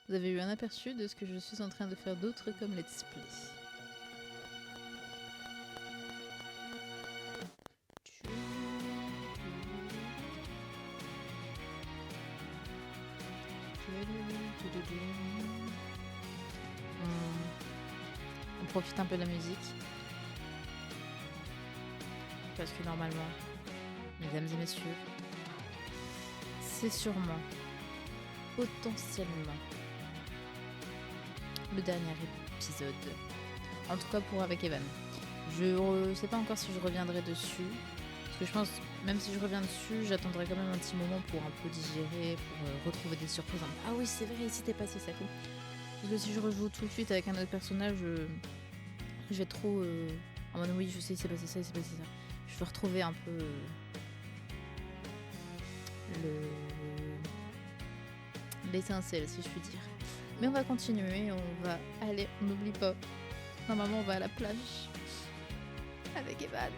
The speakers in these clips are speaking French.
vous avez eu un aperçu de ce que je suis en train de faire d'autre comme let's play. On profite un peu de la musique. Parce que normalement, mesdames et messieurs, c'est sûrement, potentiellement, le dernier épisode. En tout cas pour Avec Evan. Je sais pas encore si je reviendrai dessus. Parce que je pense, même si je reviens dessus, j'attendrai quand même un petit moment pour un peu digérer, pour retrouver des surprises. Ah oui, c'est vrai, il s'était passé ça. Parce que si je rejoue tout de suite avec un autre personnage, je vais trop... en mode oui, je sais, il s'est passé ça, il s'est passé ça. Je veux retrouver un peu l'étincelle, si je puis dire. Mais on va continuer, on va aller, on n'oublie pas. Normalement, on va à la plage avec Evan.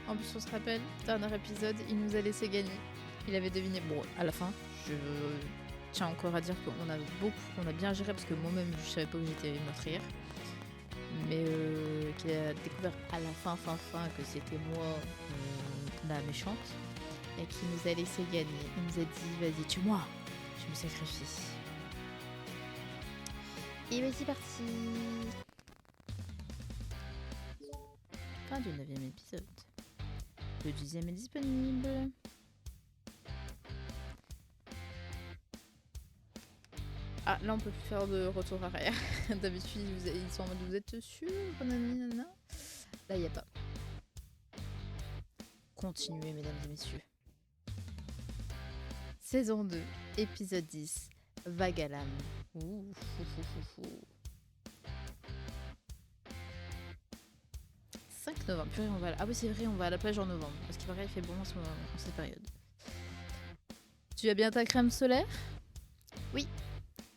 En plus, on se rappelle, dernier épisode, il nous a laissé gagner. Il avait deviné. Bon, à la fin, je tiens encore à dire qu'on a bien géré parce que moi-même, je savais pas que j'étais meurtrière. Mais qu'il a découvert à la fin que c'était moi la méchante et qui nous a laissé gagner. Il nous a dit vas-y tue-moi, je me sacrifie. Et vas-y parti. Fin du 9e épisode. Le 10e est disponible. Ah, là on peut plus faire de retour arrière. D'habitude ils sont en mode vous êtes sûr? Nanana. Là il n'y a pas. Continuez mesdames et messieurs. Saison 2, épisode 10, Vague à l'âme. Ouh, fou, fou, fou, fou. 5 novembre, purée, on va ah oui c'est vrai, on va à la plage en novembre. Parce qu'il paraît qu'il fait bon en cette période. Tu as bien ta crème solaire? Oui.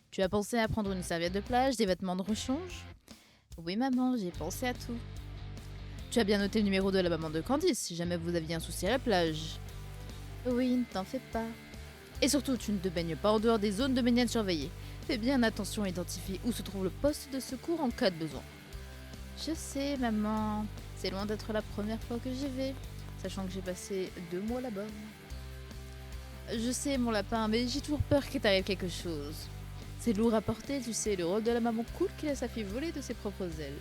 Tu as pensé à prendre une serviette de plage, des vêtements de rechange? Oui maman, j'ai pensé à tout. Tu as bien noté le numéro de la maman de Candice, si jamais vous aviez un souci à la plage? Oui, ne t'en fais pas. Et surtout, tu ne te baignes pas en dehors des zones de baignade surveillées. Fais bien attention à identifier où se trouve le poste de secours en cas de besoin. Je sais, maman. C'est loin d'être la première fois que j'y vais, sachant que j'ai passé 2 mois là-bas. Je sais, mon lapin, mais j'ai toujours peur qu'il t'arrive quelque chose. C'est lourd à porter, tu sais, le rôle de la maman cool qui laisse sa fille voler de ses propres ailes.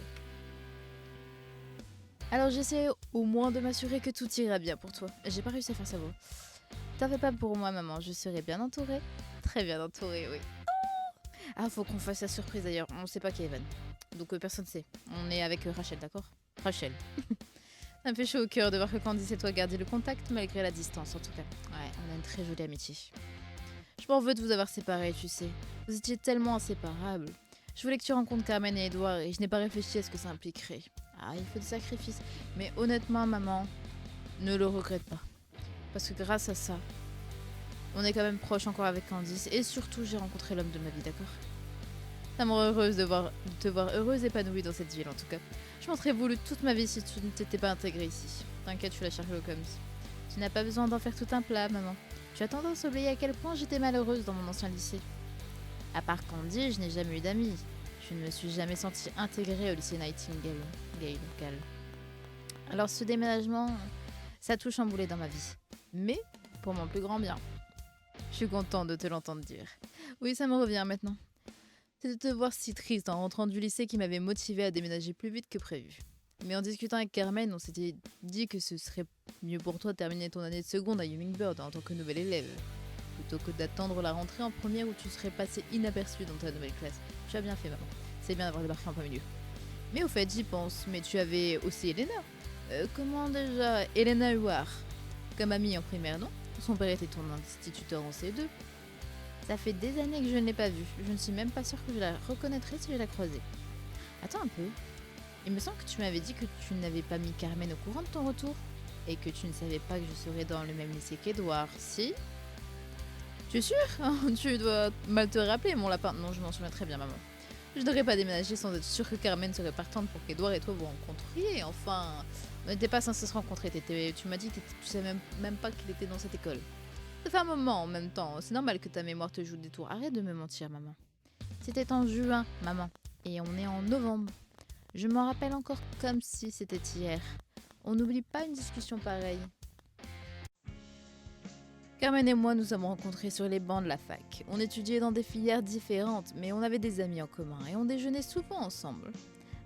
Alors j'essaie au moins de m'assurer que tout ira bien pour toi. J'ai pas réussi à faire sa voix. T'en fais pas pour moi, maman, je serai bien entourée. Très bien entourée, oui. Ah, faut qu'on fasse la surprise d'ailleurs, on sait pas qui est Evan. Donc personne sait. On est avec Rachel, d'accord? Rachel. Ça me fait chaud au cœur de voir que Candice et toi gardez le contact malgré la distance en tout cas. Ouais, on a une très jolie amitié. Je m'en veux de vous avoir séparés, tu sais. Vous étiez tellement inséparables. Je voulais que tu rencontres Carmen et Edouard et je n'ai pas réfléchi à ce que ça impliquerait. Ah, il faut des sacrifices. Mais honnêtement, maman, ne le regrette pas. Parce que grâce à ça, on est quand même proche encore avec Candice. Et surtout, j'ai rencontré l'homme de ma vie, d'accord? Ça me rend heureuse de te voir heureuse et épanouie dans cette ville, en tout cas. Je m'en serais voulu toute ma vie si tu ne t'étais pas intégrée ici. T'inquiète, je suis la Sherlock Holmes. Tu n'as pas besoin d'en faire tout un plat, maman. Tu as tendance à oublier à quel point j'étais malheureuse dans mon ancien lycée. À part Candy, je n'ai jamais eu d'amis. Je ne me suis jamais sentie intégrée au lycée Nightingale. Alors ce déménagement, ça a tout chamboulé dans ma vie. Mais pour mon plus grand bien. Je suis contente de te l'entendre dire. Oui, ça me revient maintenant. C'est de te voir si triste en rentrant du lycée qui m'avait motivée à déménager plus vite que prévu. Mais en discutant avec Carmen, on s'était dit que ce serait mieux pour toi de terminer ton année de seconde à Hummingbird en tant que nouvelle élève, plutôt que d'attendre la rentrée en première où tu serais passé inaperçu dans ta nouvelle classe. Tu as bien fait, maman. C'est bien d'avoir débarqué en plein milieu. Mais au fait, j'y pense. Mais tu avais aussi Elena. Comment déjà? Elena Huard. Comme amie en primaire, non? Son père était ton instituteur en C2. Ça fait des années que je ne l'ai pas vue. Je ne suis même pas sûre que je la reconnaîtrais si je la croisais. Attends un peu. Il me semble que tu m'avais dit que tu n'avais pas mis Carmen au courant de ton retour. Et que tu ne savais pas que je serais dans le même lycée qu'Edouard, si? Tu es sûr? Tu dois mal te rappeler, mon lapin. Non, je m'en souviens très bien, maman. Je n'aurais pas déménagé sans être sûre que Carmen serait partante pour qu'Edouard et toi vous rencontriez. Enfin, on n'était pas censés se rencontrer. Tu m'as dit que tu savais même pas qu'il était dans cette école. Ça fait un moment en même temps. C'est normal que ta mémoire te joue des tours. Arrête de me mentir, maman. C'était en juin, maman. Et on est en novembre. Je m'en rappelle encore comme si c'était hier. On n'oublie pas une discussion pareille. Carmen et moi nous avons rencontrés sur les bancs de la fac. On étudiait dans des filières différentes, mais on avait des amis en commun et on déjeunait souvent ensemble.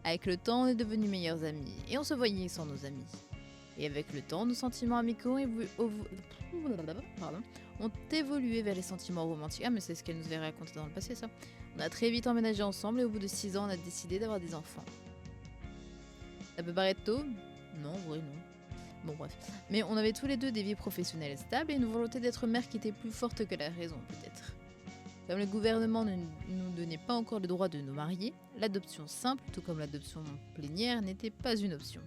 Avec le temps, on est devenus meilleurs amis et on se voyait sans nos amis. Et avec le temps, nos sentiments amicaux ont évolué vers les sentiments romantiques. Ah, mais c'est ce qu'elle nous avait raconté dans le passé, ça. On a très vite emménagé ensemble et au bout de 6 ans, on a décidé d'avoir des enfants. Ça peut paraître tôt? Non, oui, non. Bon, bref. Mais on avait tous les deux des vies professionnelles stables et une volonté d'être mère qui était plus forte que la raison, peut-être. Comme le gouvernement ne nous donnait pas encore le droit de nous marier, l'adoption simple, tout comme l'adoption plénière, n'était pas une option.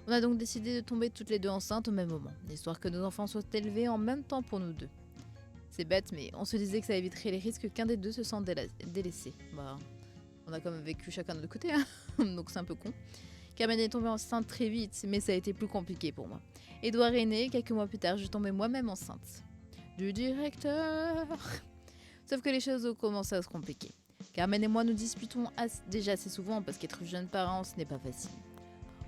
On a donc décidé de tomber toutes les deux enceintes au même moment, histoire que nos enfants soient élevés en même temps pour nous deux. C'est bête, mais on se disait que ça éviterait les risques qu'un des deux se sente délaissé. Bah, on a quand même vécu chacun de notre côté, hein donc c'est un peu con. Carmen est tombée enceinte très vite, mais ça a été plus compliqué pour moi. Édouard est né, quelques mois plus tard, je tombais moi-même enceinte. Du directeur. Sauf que les choses ont commencé à se compliquer. Carmen et moi nous disputons déjà assez souvent parce qu'être jeune parent, ce n'est pas facile.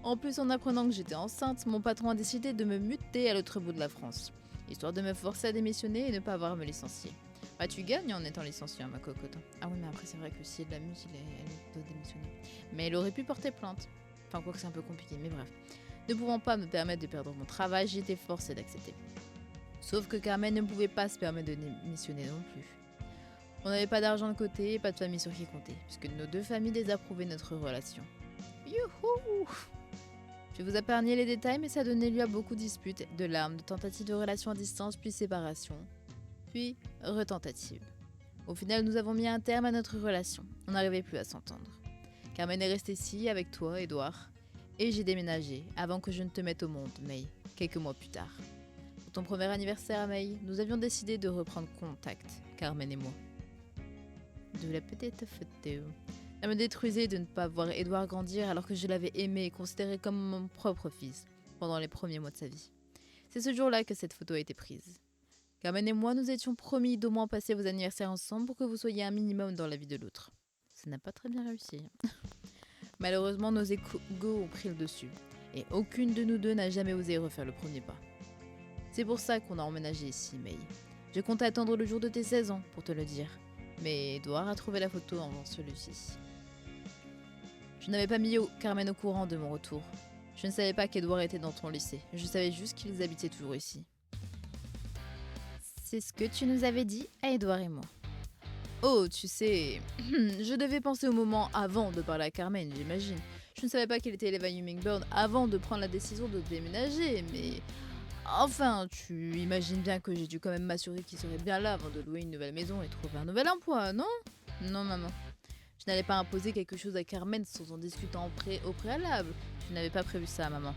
En plus, en apprenant que j'étais enceinte, mon patron a décidé de me muter à l'autre bout de la France, histoire de me forcer à démissionner et ne pas avoir à me licencier. Bah tu gagnes en étant licencié, hein, ma cocotte. Ah oui, mais après c'est vrai que si elle la mute, elle doit démissionner. Mais elle aurait pu porter plainte. Enfin, quoi que c'est un peu compliqué, mais bref. Ne pouvant pas me permettre de perdre mon travail, j'étais forcée d'accepter. Sauf que Carmen ne pouvait pas se permettre de démissionner non plus. On n'avait pas d'argent de côté et pas de famille sur qui compter, puisque nos deux familles désapprouvaient notre relation. Youhou! Je vais vous épargner les détails, mais ça donnait lieu à beaucoup de disputes, de larmes, de tentatives de relations à distance, puis séparation, puis retentative. Au final, nous avons mis un terme à notre relation. On n'arrivait plus à s'entendre. Carmen est restée ici avec toi, Édouard, et j'ai déménagé avant que je ne te mette au monde, May, quelques mois plus tard. Pour ton premier anniversaire, May, nous avions décidé de reprendre contact, Carmen et moi. De la petite photo. Ça me détruisait de ne pas voir Édouard grandir alors que je l'avais aimé et considéré comme mon propre fils pendant les premiers mois de sa vie. C'est ce jour-là que cette photo a été prise. Carmen et moi, nous étions promis d'au moins passer vos anniversaires ensemble pour que vous soyez un minimum dans la vie de l'autre. Ça n'a pas très bien réussi. Malheureusement, nos égos ont pris le dessus, et aucune de nous deux n'a jamais osé refaire le premier pas. C'est pour ça qu'on a emménagé ici, May. Je comptais attendre le jour de tes 16 ans pour te le dire, mais Édouard a trouvé la photo avant celui-ci. Je n'avais pas mis Carmen au courant de mon retour. Je ne savais pas qu'Édouard était dans ton lycée, je savais juste qu'ils habitaient toujours ici. C'est ce que tu nous avais dit à Édouard et moi. Oh, tu sais, je devais penser au moment avant de parler à Carmen, j'imagine. Je ne savais pas qu'elle était Eva Hummingbird avant de prendre la décision de déménager, mais... Enfin, tu imagines bien que j'ai dû quand même m'assurer qu'il serait bien là avant de louer une nouvelle maison et trouver un nouvel emploi, non? Non, maman. Je n'allais pas imposer quelque chose à Carmen sans en discutant au préalable. Je n'avais pas prévu ça, maman.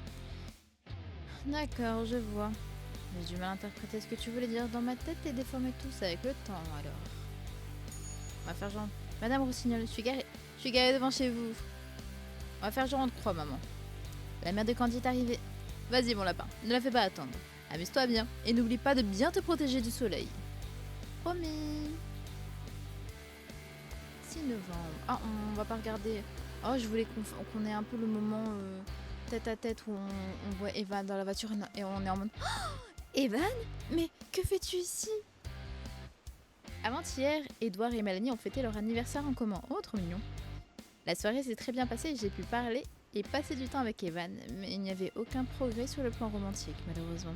D'accord, je vois. J'ai du mal à interpréter ce que tu voulais dire dans ma tête et déformer tout ça avec le temps, alors. On va faire genre... Madame Rossignol, je suis garée devant chez vous. On va faire genre on te croit, maman. La mère de Candy est arrivée. Vas-y, mon lapin, ne la fais pas attendre. Amuse-toi bien et n'oublie pas de bien te protéger du soleil. Promis. 6 novembre. Ah, on va pas regarder... Oh, je voulais qu'on ait un peu le moment tête à tête où on voit Evan dans la voiture et on est en mode... Oh, Evan? Mais que fais-tu ici? Avant-hier, Édouard et Mélanie ont fêté leur anniversaire en commun. Oh, trop mignon. La soirée s'est très bien passée et j'ai pu parler et passer du temps avec Evan, mais il n'y avait aucun progrès sur le plan romantique, malheureusement.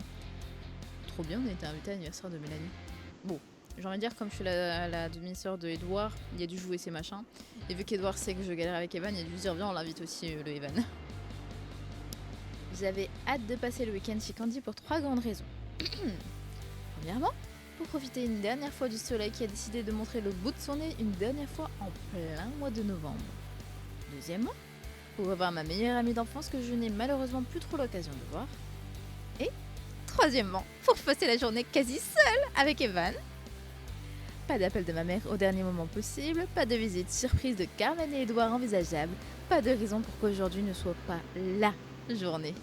Trop bien, on a été invités à l'anniversaire de Mélanie. Bon, j'ai envie de dire, comme je suis la demi-sœur de Édouard, il a dû jouer ses machins. Et vu qu'Édouard sait que je galère avec Evan, il a dû se dire, viens, on l'invite aussi, le Evan. J'avais hâte de passer le week-end chez Candy pour 3 grandes raisons. Premièrement, pour profiter une dernière fois du soleil qui a décidé de montrer le bout de son nez une dernière fois en plein mois de novembre. Deuxièmement, pour revoir ma meilleure amie d'enfance que je n'ai malheureusement plus trop l'occasion de voir. Et troisièmement, pour passer la journée quasi seule avec Evan. Pas d'appel de ma mère au dernier moment possible, pas de visite surprise de Carmen et Édouard envisageable, pas de raison pour qu'aujourd'hui ne soit pas LA journée.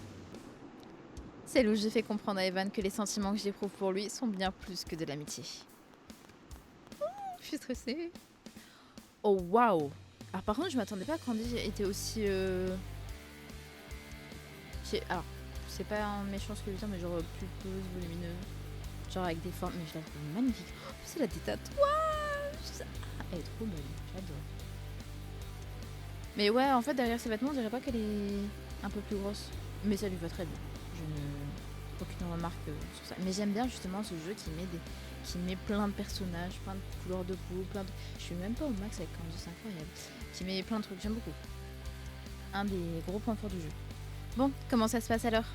C'est où j'ai fait comprendre à Evan que les sentiments que j'éprouve pour lui sont bien plus que de l'amitié. Je suis stressée. Oh waouh. Alors par contre, je m'attendais pas qu'Andy était aussi... Alors, c'est pas un méchant ce que je veux dire, mais genre pulpeuse, volumineuse. Genre avec des formes, mais je la trouve magnifique. Oh, c'est la des tatouages. Elle est trop belle, j'adore. Mais ouais, en fait, derrière ses vêtements, on dirait pas qu'elle est un peu plus grosse. Mais ça lui va très bien. Je n'ai aucune remarque sur ça. Mais j'aime bien justement ce jeu qui met plein de personnages, plein de couleurs de peau, plein de... Je suis même pas au max avec Candy, c'est incroyable. Qui met plein de trucs, j'aime beaucoup. Un des gros points forts du jeu. Bon, comment ça se passe alors?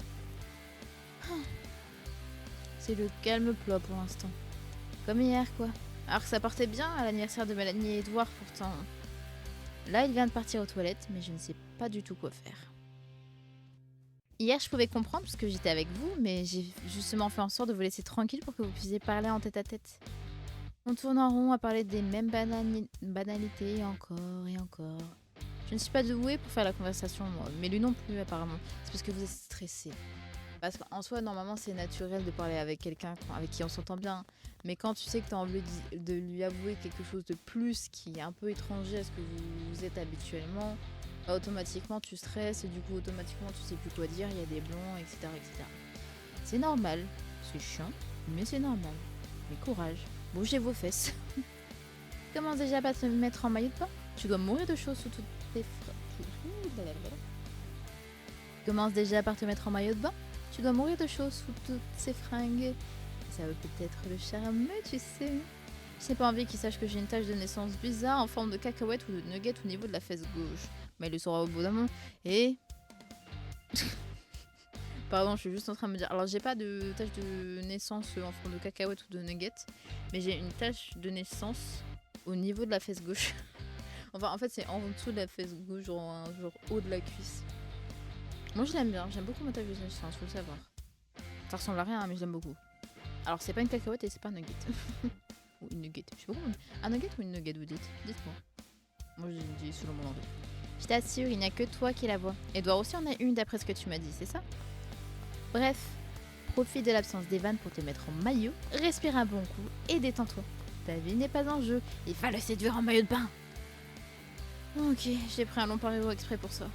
C'est le calme plat pour l'instant. Comme hier, quoi. Alors que ça partait bien à l'anniversaire de Mélanie et Edouard, pourtant. Là, il vient de partir aux toilettes, mais je ne sais pas du tout quoi faire. Hier, je pouvais comprendre parce que j'étais avec vous, mais j'ai justement fait en sorte de vous laisser tranquille pour que vous puissiez parler en tête-à-tête. On tourne en rond à parler des mêmes banalités encore et encore. Je ne suis pas douée pour faire la conversation, moi, mais lui non plus, apparemment. C'est parce que vous êtes stressé. Parce qu'en soi, normalement, c'est naturel de parler avec quelqu'un avec qui on s'entend bien. Mais quand tu sais que tu as envie de lui avouer quelque chose de plus qui est un peu étranger à ce que vous êtes habituellement, bah, automatiquement tu stresses et du coup automatiquement tu sais plus quoi dire, il y a des blancs, etc. etc. C'est normal, c'est chiant, mais c'est normal. Mais courage, bougez vos fesses. Commence déjà pas à te mettre en maillot de bain. Tu dois mourir de chaud sous toutes tes Commence déjà par te mettre en maillot de bain. Tu dois mourir de chaud sous toutes ces fringues. Ça veut peut-être le charmer, tu sais. J'ai pas envie qu'il sache que j'ai une tache de naissance bizarre en forme de cacahuète ou de nugget au niveau de la fesse gauche. Mais il le saura au bout d'un moment. Et... Pardon, je suis juste en train de me dire... Alors, j'ai pas de tache de naissance en forme de cacahuète ou de nugget. Mais j'ai une tache de naissance au niveau de la fesse gauche. Enfin, en fait, c'est en dessous de la fesse gauche, genre haut de la cuisse. Moi, je l'aime bien. J'aime beaucoup ma tache de naissance, faut le savoir. Ça ressemble à rien, mais je l'aime beaucoup. Alors, c'est pas une cacahuète et c'est pas un nugget. Ou une nugget. Je sais pas comment... Un nugget ou une nugget, vous dites? Dites-moi. Moi, je dis selon mon envie. Je t'assure, il n'y a que toi qui la vois. Edouard aussi en a une d'après ce que tu m'as dit, c'est ça? Bref, profite de l'absence d'Evan pour te mettre en maillot, respire un bon coup et détends-toi. Ta vie n'est pas en jeu, il va le séduire en maillot de bain. Ok, j'ai pris un long parero exprès pour ça.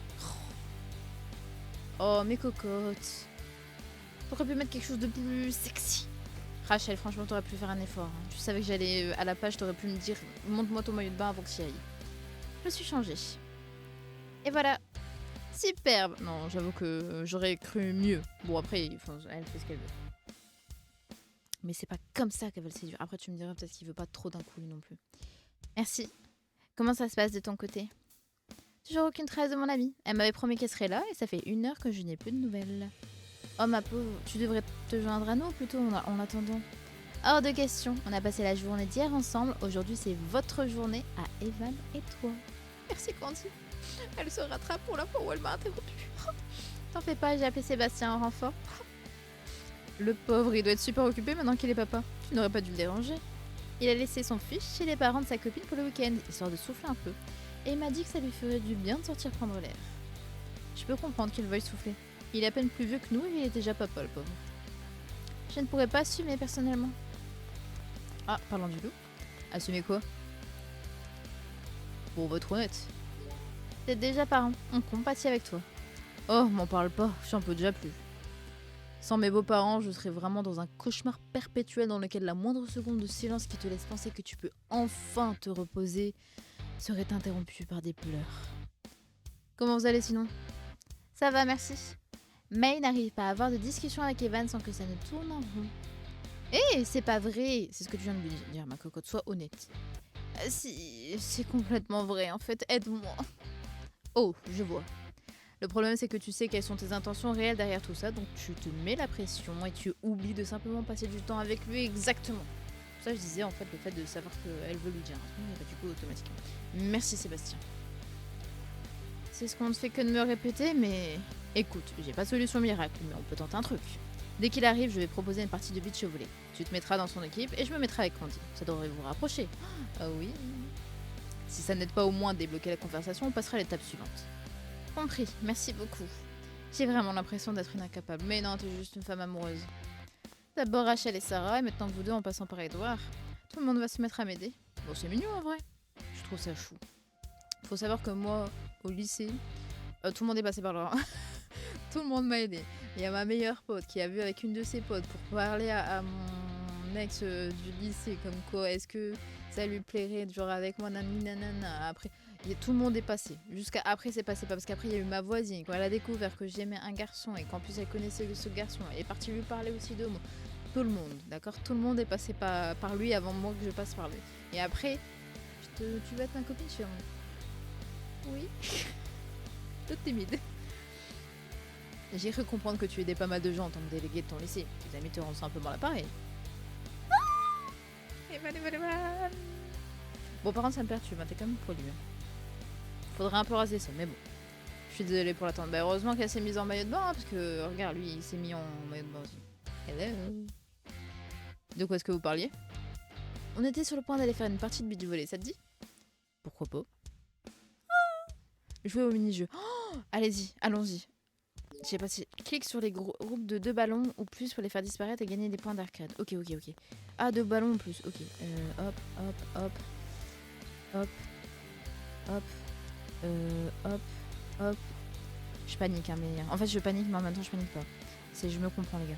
Oh, mes cocottes. T'aurais pu mettre quelque chose de plus sexy. Rachel, franchement, t'aurais pu faire un effort. Hein. Tu savais que j'allais à la page, t'aurais pu me dire montre-moi ton maillot de bain avant que j'y aille. Je me suis changée. Et voilà. Superbe. Non, j'avoue que j'aurais cru mieux. Bon, après, elle fait ce qu'elle veut. Mais c'est pas comme ça qu'elle veut le séduire. Après, tu me diras peut-être qu'il veut pas trop d'un coup, lui non plus. Merci. Comment ça se passe de ton côté? Toujours aucune trace de mon amie. Elle m'avait promis qu'elle serait là et ça fait 1 heure que je n'ai plus de nouvelles. Oh ma pauvre, tu devrais te joindre à nous plutôt en attendant. Hors de question, on a passé la journée d'hier ensemble. Aujourd'hui, c'est votre journée à Evan et toi. Merci Candy. Elle se rattrape pour la fois où elle m'a interrompu. T'en fais pas, j'ai appelé Sébastien en renfort. Le pauvre, il doit être super occupé maintenant qu'il est papa. Tu n'aurais pas dû le déranger. Il a laissé son fils chez les parents de sa copine pour le week-end, histoire de souffler un peu. Et il m'a dit que ça lui ferait du bien de sortir prendre l'air. Je peux comprendre qu'il veuille souffler. Il est à peine plus vieux que nous et il est déjà papa, le pauvre. Je ne pourrais pas assumer personnellement. Ah, parlant du loup. Assumer quoi? Pour être honnête. T'es déjà parent, on compatit avec toi. Oh, m'en parle pas, j'en peux déjà plus. Sans mes beaux-parents, je serais vraiment dans un cauchemar perpétuel dans lequel la moindre seconde de silence qui te laisse penser que tu peux enfin te reposer serait interrompue par des pleurs. Comment vous allez sinon? Ça va, merci. May n'arrive pas à avoir de discussion avec Evan sans que ça ne tourne en rond. Eh, c'est pas vrai. C'est ce que tu viens de lui dire, ma cocotte, sois honnête. Si, c'est complètement vrai, en fait, aide-moi. Oh, je vois. Le problème, c'est que tu sais quelles sont tes intentions réelles derrière tout ça, donc tu te mets la pression et tu oublies de simplement passer du temps avec lui exactement. Ça, je disais, en fait, le fait de savoir qu'elle veut lui dire un truc, et du coup, automatiquement. Merci, Sébastien. C'est ce qu'on ne fait que de me répéter, mais... Écoute, j'ai pas de solution miracle, mais on peut tenter un truc. Dès qu'il arrive, je vais proposer une partie de beach volley. Tu te mettras dans son équipe et je me mettrai avec Candy. Ça devrait vous rapprocher. Ah oui. Si ça n'aide pas au moins à débloquer la conversation, on passera à l'étape suivante. Compris, merci beaucoup. J'ai vraiment l'impression d'être une incapable. Mais non, t'es juste une femme amoureuse. D'abord Rachel et Sarah, et maintenant vous deux en passant par Edouard. Tout le monde va se mettre à m'aider. Bon, c'est mignon en vrai. Je trouve ça chou. Faut savoir que moi, au lycée, tout le monde est passé par là. Tout le monde m'a aidé. Il y a ma meilleure pote qui a vu avec une de ses potes pour parler à mon ex du lycée, comme quoi est-ce que ça lui plairait de jouer avec moi, nanana. Après, tout le monde est passé. Jusqu'à après, c'est passé pas parce qu'après, il y a eu ma voisine. Quand elle a découvert que j'aimais un garçon et qu'en plus elle connaissait ce garçon, elle est partie lui parler aussi de moi. Tout le monde, d'accord. Tout le monde est passé par lui avant moi que je passe par lui. Et après, tu vas être ma copine, je fais oui. Toute timide. J'ai cru comprendre que tu aidais pas mal de gens en tant que délégué de ton lycée. Tes amis te rendent simplement l'appareil. Bon, par contre, ça me perturbe, hein, t'es quand même poilu. Faudrait un peu raser ça, mais bon. Je suis désolée pour l'attente. Bah, heureusement qu'elle s'est mise en maillot de bain, hein, parce que, regarde, lui, il s'est mis en maillot de bain aussi. Hello. De quoi est-ce que vous parliez? On était sur le point d'aller faire une partie de beach volley, ça te dit? Pourquoi pas? Jouer au mini-jeu. Oh, allez-y, allons-y. Je sais pas si... Clique sur les groupes de 2 ballons ou plus pour les faire disparaître et gagner des points d'arcade. Ok. Ah, 2 ballons ou plus, ok. Hop. Je panique, hein, mais... En fait, je panique, mais en même temps, je panique pas. Je me comprends, les gars.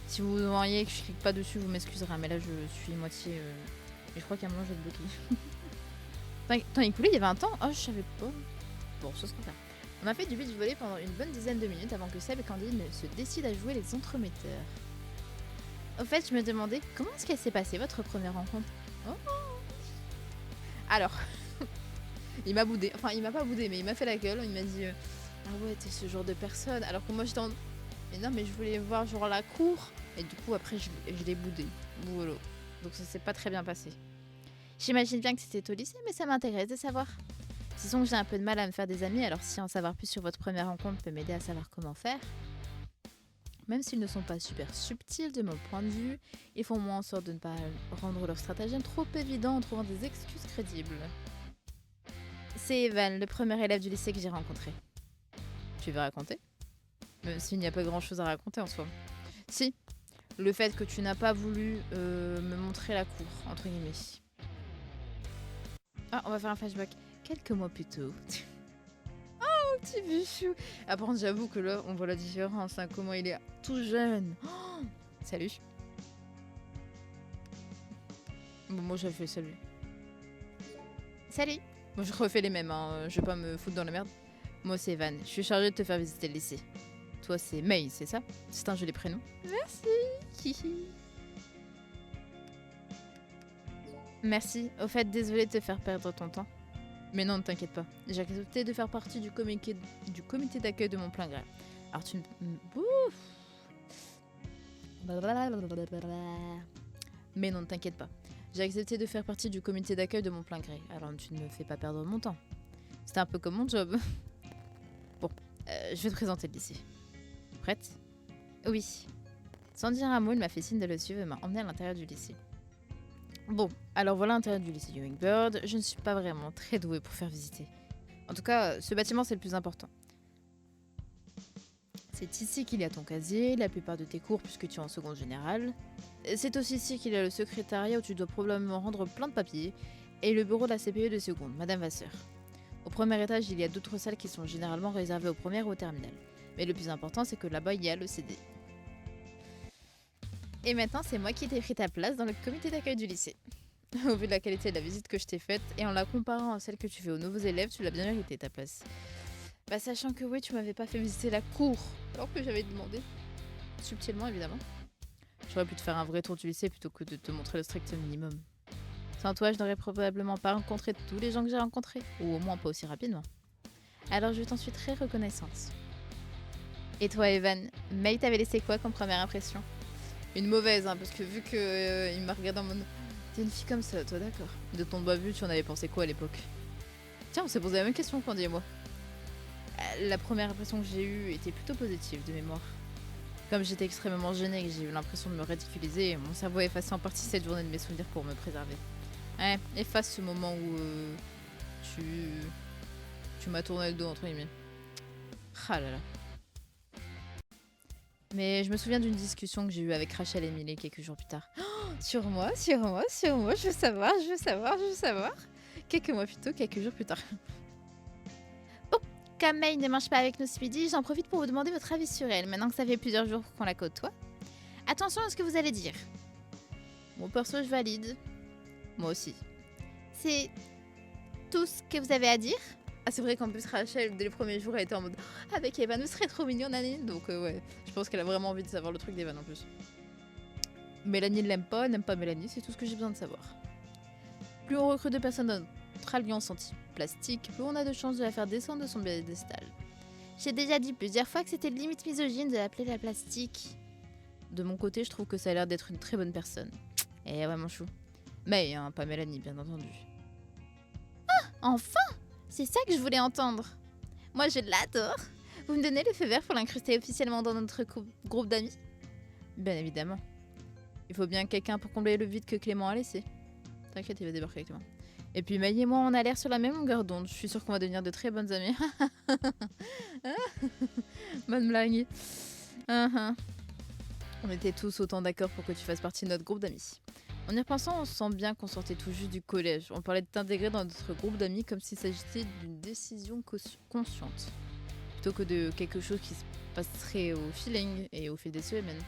Si vous voyez que je clique pas dessus, vous m'excuserez, mais là, je suis moitié... Et je crois qu'à un moment, je vais être bloquée. Attends, il coulait, il y avait un temps? Oh, je savais pas. Bon, ce sera ça. On a fait du beach volley pendant une bonne dizaine de minutes avant que Seb et Candide ne se décident à jouer les entremetteurs. Au fait, je me demandais comment est-ce qu'elle s'est passée votre première rencontre? Oh. Alors, il m'a boudé. Enfin, il m'a pas boudé, mais il m'a fait la gueule. Il m'a dit ah ouais, t'es ce genre de personne. Alors que moi, j'étais en... Mais non, mais je voulais voir genre la cour. Et du coup, après, je l'ai boudé. Voilà. Donc ça s'est pas très bien passé. J'imagine bien que c'était au lycée, mais ça m'intéresse de savoir. Disons que j'ai un peu de mal à me faire des amis, alors si en savoir plus sur votre première rencontre peut m'aider à savoir comment faire. Même s'ils ne sont pas super subtils de mon point de vue, ils font moins en sorte de ne pas rendre leur stratagème trop évident en trouvant des excuses crédibles. C'est Evan, le premier élève du lycée que j'ai rencontré. Tu veux raconter? Même s'il n'y a pas grand chose à raconter en soi. Si, le fait que tu n'as pas voulu me montrer la cour, entre guillemets. Ah, on va faire un flashback. Quelques mois plus tôt. Oh, petit bichou. Ah, par contre, j'avoue que là, on voit la différence. Hein, comment il est tout jeune. Oh, salut. Bon, moi, j'avais fait salut. Salut. Bon, je refais les mêmes. Hein. Je vais pas me foutre dans la merde. Moi, c'est Evan. Je suis chargée de te faire visiter le lycée. Toi, c'est May, c'est ça? C'est un joli prénom. Merci. Merci. Au fait, désolée de te faire perdre ton temps. Mais non, ne t'inquiète pas. J'ai accepté de faire partie du comité d'accueil de mon plein gré. Alors tu Mais non, ne t'inquiète pas. J'ai accepté de faire partie du comité d'accueil de mon plein gré. Alors tu ne me fais pas perdre mon temps. C'était un peu comme mon job. Bon, je vais te présenter le lycée. Prête? Oui. Sans dire un mot, il m'a fait signe de le suivre et m'a emmené à l'intérieur du lycée. Bon, alors voilà l'intérieur du lycée Hummingbird. Je ne suis pas vraiment très douée pour faire visiter. En tout cas, ce bâtiment, c'est le plus important. C'est ici qu'il y a ton casier, la plupart de tes cours puisque tu es en seconde générale. C'est aussi ici qu'il y a le secrétariat où tu dois probablement rendre plein de papiers, et le bureau de la CPE de seconde, Madame Vasseur. Au premier étage, il y a d'autres salles qui sont généralement réservées aux premières ou aux terminales. Mais le plus important, c'est que là-bas, il y a le CD. Et maintenant, c'est moi qui t'ai pris ta place dans le comité d'accueil du lycée. Au vu de la qualité de la visite que je t'ai faite, et en la comparant à celle que tu fais aux nouveaux élèves, tu l'as bien mérité ta place. Bah, sachant que oui, tu m'avais pas fait visiter la cour, alors que j'avais demandé. Subtilement, évidemment. J'aurais pu te faire un vrai tour du lycée plutôt que de te montrer le strict minimum. Sans toi, je n'aurais probablement pas rencontré tous les gens que j'ai rencontrés, ou au moins pas aussi rapidement. Alors je t'en suis très reconnaissante. Et toi, Evan, May t'avait laissé quoi comme première impression? Une mauvaise, hein, parce que vu que il m'a regardé en mode... T'es une fille comme ça, toi, d'accord. De ton bas vu, tu en avais pensé quoi à l'époque? Tiens, on s'est posé la même question, Candy et moi. La première impression que j'ai eue était plutôt positive, de mémoire. Comme j'étais extrêmement gênée et que j'ai eu l'impression de me ridiculiser, mon cerveau a effacé en partie cette journée de mes souvenirs pour me préserver. Ouais, efface ce moment où tu m'as tourné le dos, entre guillemets. Ah là là. Mais je me souviens d'une discussion que j'ai eue avec Rachel et Emily quelques jours plus tard. Sur moi, je veux savoir, je veux savoir. Quelques mois plus tôt, quelques jours plus tard. Oh, comme May ne mange pas avec nous ce midi, j'en profite pour vous demander votre avis sur elle, maintenant que ça fait plusieurs jours qu'on la côtoie. Attention à ce que vous allez dire. Mon perso, je valide. Moi aussi. C'est tout ce que vous avez à dire? Ah, c'est vrai qu'en plus, Rachel, dès les premiers jours, elle était en mode avec Evan, ce serait trop mignon, Nani. Donc, ouais, je pense qu'elle a vraiment envie de savoir le truc d'Evan en plus. Mélanie ne l'aime pas, n'aime pas Mélanie, c'est tout ce que j'ai besoin de savoir. Plus on recrute de personnes dans notre alliance anti-plastique, plus on a de chances de la faire descendre de son piédestal. J'ai déjà dit plusieurs fois que c'était limite misogyne de l'appeler la plastique. De mon côté, je trouve que ça a l'air d'être une très bonne personne. Et vraiment chou. Mais, hein, pas Mélanie, bien entendu. Ah, enfin! C'est ça que je voulais entendre. Moi, je l'adore. Vous me donnez le feu vert pour l'incruster officiellement dans notre groupe d'amis? Bien évidemment. Il faut bien quelqu'un pour combler le vide que Clément a laissé. T'inquiète, il va débarquer Clément. Et puis Maï et moi, on a l'air sur la même longueur d'onde. Je suis sûre qu'on va devenir de très bonnes amies. Bonne blague. On était tous autant d'accord pour que tu fasses partie de notre groupe d'amis. En y repensant, on sent bien qu'on sortait tout juste du collège. On parlait de t'intégrer dans notre groupe d'amis comme s'il s'agissait d'une décision consciente. Plutôt que de quelque chose qui se passerait au feeling et au fil des semaines.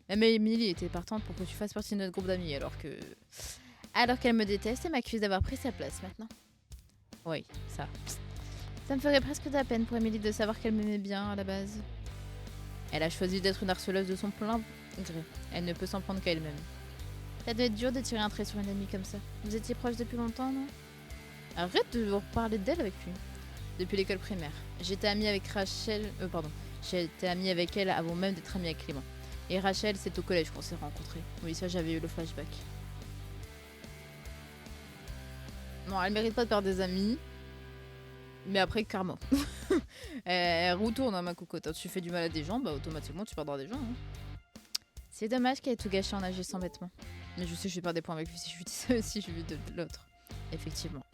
Même Emily était partante pour que tu fasses partie de notre groupe d'amis alors qu'elle me déteste et m'accuse d'avoir pris sa place maintenant. Oui, ça. Ça me ferait presque de la peine pour Emily de savoir qu'elle m'aimait bien à la base. Elle a choisi d'être une harceleuse de son plein gré. Elle ne peut s'en prendre qu'à elle-même. Ça doit être dur de tirer un trait sur une amie comme ça. Vous étiez proches depuis longtemps, non? Arrête de reparler d'elle avec lui. Depuis l'école primaire. J'étais amie avec Rachel... J'étais amie avec elle avant même d'être amie avec Clément. Et Rachel, c'est au collège qu'on s'est rencontrés. Oui, ça, j'avais eu le flashback. Non, elle mérite pas de perdre des amis. Mais après, karma. Elle retourne à ma cocotte. Tu fais du mal à des gens, bah automatiquement, tu perdras des gens. Hein. C'est dommage qu'elle ait tout gâché en agissant bêtement. Mais je sais que je vais perdre des points avec lui si je vis de l'autre. Effectivement.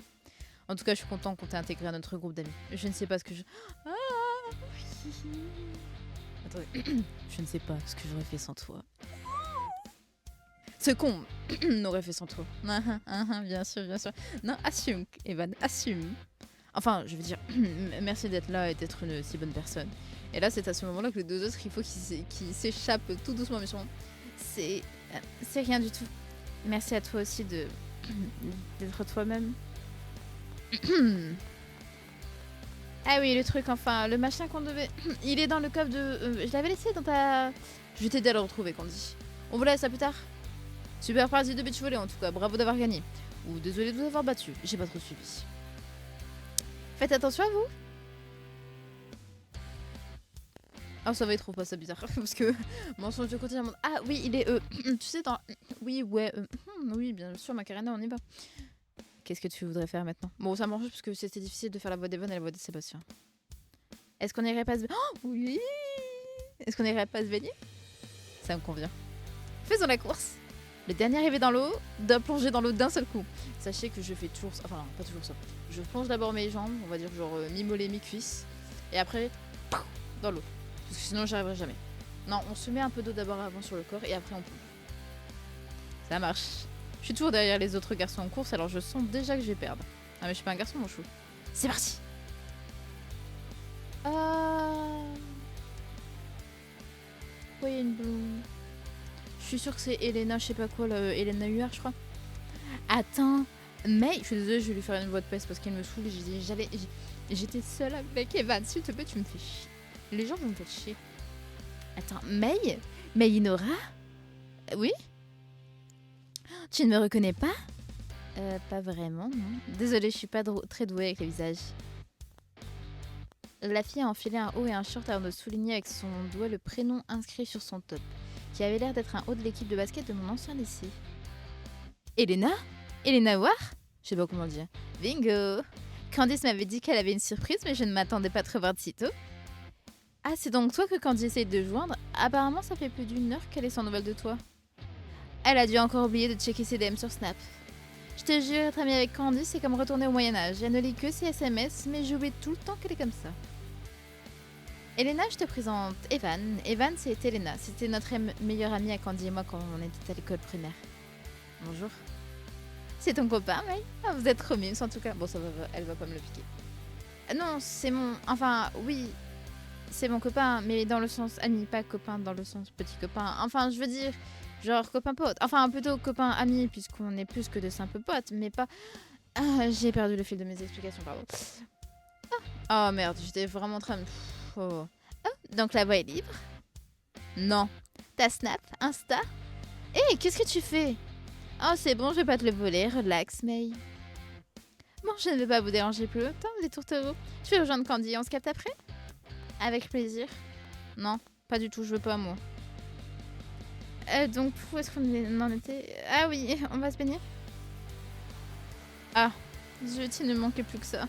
En tout cas, je suis contente qu'on t'ait intégré à notre groupe d'amis. Je ne sais pas ce que je... Ah oui. Attendez. Je ne sais pas ce que j'aurais fait sans toi. Ce con n'aurait fait sans toi. Bien sûr, bien sûr. Non, assume, Evan, assume. Enfin, je veux dire, merci d'être là et d'être une si bonne personne. Et là, c'est à ce moment-là que les deux autres, il faut qu'ils s'échappent tout doucement, mais sûrement. C'est rien du tout. Merci à toi aussi d'être toi-même. Ah oui, le truc, enfin, le machin qu'on devait... Il est dans le coffre de... je l'avais laissé dans ta... Je vais t'aider à le retrouver, Candy. On vous laisse, à plus tard. Super partie de beach volley, en tout cas. Bravo d'avoir gagné. Ou désolé de vous avoir battu. J'ai pas trop suivi. Faites attention à vous. Ah, ça va, il trouve pas ça bizarre. Parce que mensonge de côté, ah oui, il est... tu sais, dans... Oui, ouais... oui, bien sûr, Macarena, on y va. Qu'est-ce que tu voudrais faire maintenant? Bon, ça m'arrange parce que c'était difficile de faire la voix d'Evan et la voix de Sébastien. Est-ce qu'on irait pas se... Oh, oui. Est-ce qu'on irait pas se baigner? Ça me convient. Faisons la course. Le dernier arrivé dans l'eau doit plonger dans l'eau d'un seul coup. Sachez que je fais toujours ça. Enfin, non, pas toujours ça. Je plonge d'abord mes jambes, on va dire genre mi-mollet, mi-cuisse. Et après, dans l'eau. Parce que sinon, j'y arriverai jamais. Non, on se met un peu d'eau d'abord avant sur le corps et après on plonge. Ça marche. Je suis toujours derrière les autres garçons en course, alors je sens déjà que je vais perdre. Ah, mais je suis pas un garçon, mon chou. C'est parti. Oui, une blouse. Je suis sûre que c'est Elena, je sais pas quoi, Elena Huard, je crois. Attends, mais je suis désolée, je vais lui faire une voix de peste parce qu'elle me saoule. J'étais seule avec Evan, s'il te plaît, tu me fais chier. Les gens vont me faire chier. Attends, May Inora? Oui? Tu ne me reconnais pas? Pas vraiment, non. Désolée, je suis pas très douée avec les visages. La fille a enfilé un haut et un short avant de souligner avec son doigt le prénom inscrit sur son top, qui avait l'air d'être un haut de l'équipe de basket de mon ancien lycée. Elena? Elena War? Je sais pas comment le dire. Bingo! Candice m'avait dit qu'elle avait une surprise, mais je ne m'attendais pas à te revoir de sitôt. Ah, c'est donc toi que Candice essaye de joindre? Apparemment, ça fait plus d'1 heure qu'elle est sans nouvelles de toi. Elle a dû encore oublier de checker ses DM sur Snap. Je te jure, être amie avec Candice, c'est comme retourner au Moyen-Âge. Elle ne lit que ses SMS, mais j'oublie tout le temps qu'elle est comme ça. Elena, je te présente Evan. Evan, c'est Elena. C'était notre meilleure amie à Candy et moi quand on était à l'école primaire. Bonjour. C'est ton copain, May? Ah, vous êtes trop mimes en tout cas. Bon, ça va, elle va pas me le piquer. Non, c'est mon... Enfin, oui, c'est mon copain, mais dans le sens ami, pas copain dans le sens petit copain. Enfin, je veux dire, genre copain-pote. Enfin, plutôt copain-ami, puisqu'on est plus que de simples potes, mais pas... Ah, j'ai perdu le fil de mes explications, pardon. Oh merde, j'étais vraiment très... Oh. Oh, donc la voie est libre? Non. Ta Snap? Insta? Hé, qu'est-ce que tu fais? Oh, c'est bon, je vais pas te le voler. Relax, May. Bon, je ne vais pas vous déranger plus longtemps, les tourtereaux. Je vais rejoindre Candy. On se capte après? Avec plaisir. Non, pas du tout, je veux pas, moi. Donc, où est-ce qu'on en était? Ah oui, on va se baigner? Ah, zut, il ne manquait plus que ça.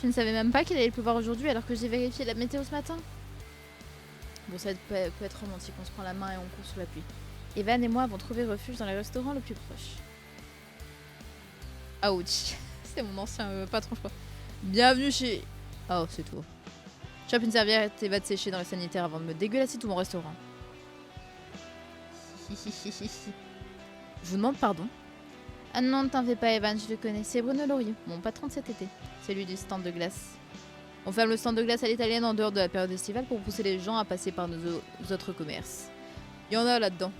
Je ne savais même pas qu'il allait pleuvoir aujourd'hui alors que j'ai vérifié la météo ce matin. Bon, ça peut être romantique, on se prend la main et on court sous la pluie. Evan et moi avons trouvé refuge dans le restaurant le plus proche. Ouch. C'est mon ancien patron, je crois. Bienvenue chez... Oh, c'est tout. Chope une serviette et va te sécher dans le sanitaire avant de me dégueulasser tout mon restaurant. Je vous demande pardon. Ah non, ne t'en fais pas, Evan, je le connais. C'est Bruno Laurier, mon patron de cet été. C'est lui du stand de glace. On ferme le stand de glace à l'italienne en dehors de la période estivale pour pousser les gens à passer par nos autres commerces. Il y en a là-dedans.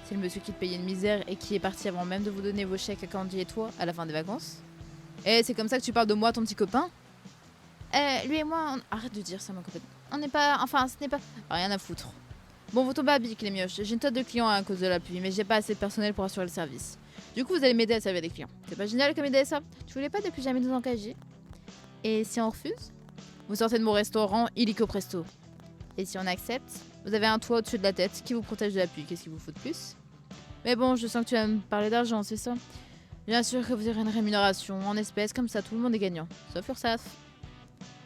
C'est le monsieur qui te payait une misère et qui est parti avant même de vous donner vos chèques à Candy et toi à la fin des vacances. Eh, c'est comme ça que tu parles de moi, ton petit copain? Lui et moi, arrête de dire ça, mon copain. On n'est pas... Enfin, ce n'est pas... Rien à foutre. Bon, vous tombez à pic, les mioches. J'ai une tonne de clients à cause de la pluie, mais j'ai pas assez de personnel pour assurer le service. Du coup, vous allez m'aider à servir les clients. C'est pas génial comme idée, ça? Tu voulais pas depuis jamais nous engager? Et si on refuse? Vous sortez de mon restaurant illico presto. Et si on accepte? Vous avez un toit au-dessus de la tête qui vous protège de la pluie. Qu'est-ce qu'il vous faut de plus? Mais bon, je sens que tu vas me parler d'argent, c'est ça? Bien sûr que vous aurez une rémunération en espèces, comme ça tout le monde est gagnant. Sauf Ursaf.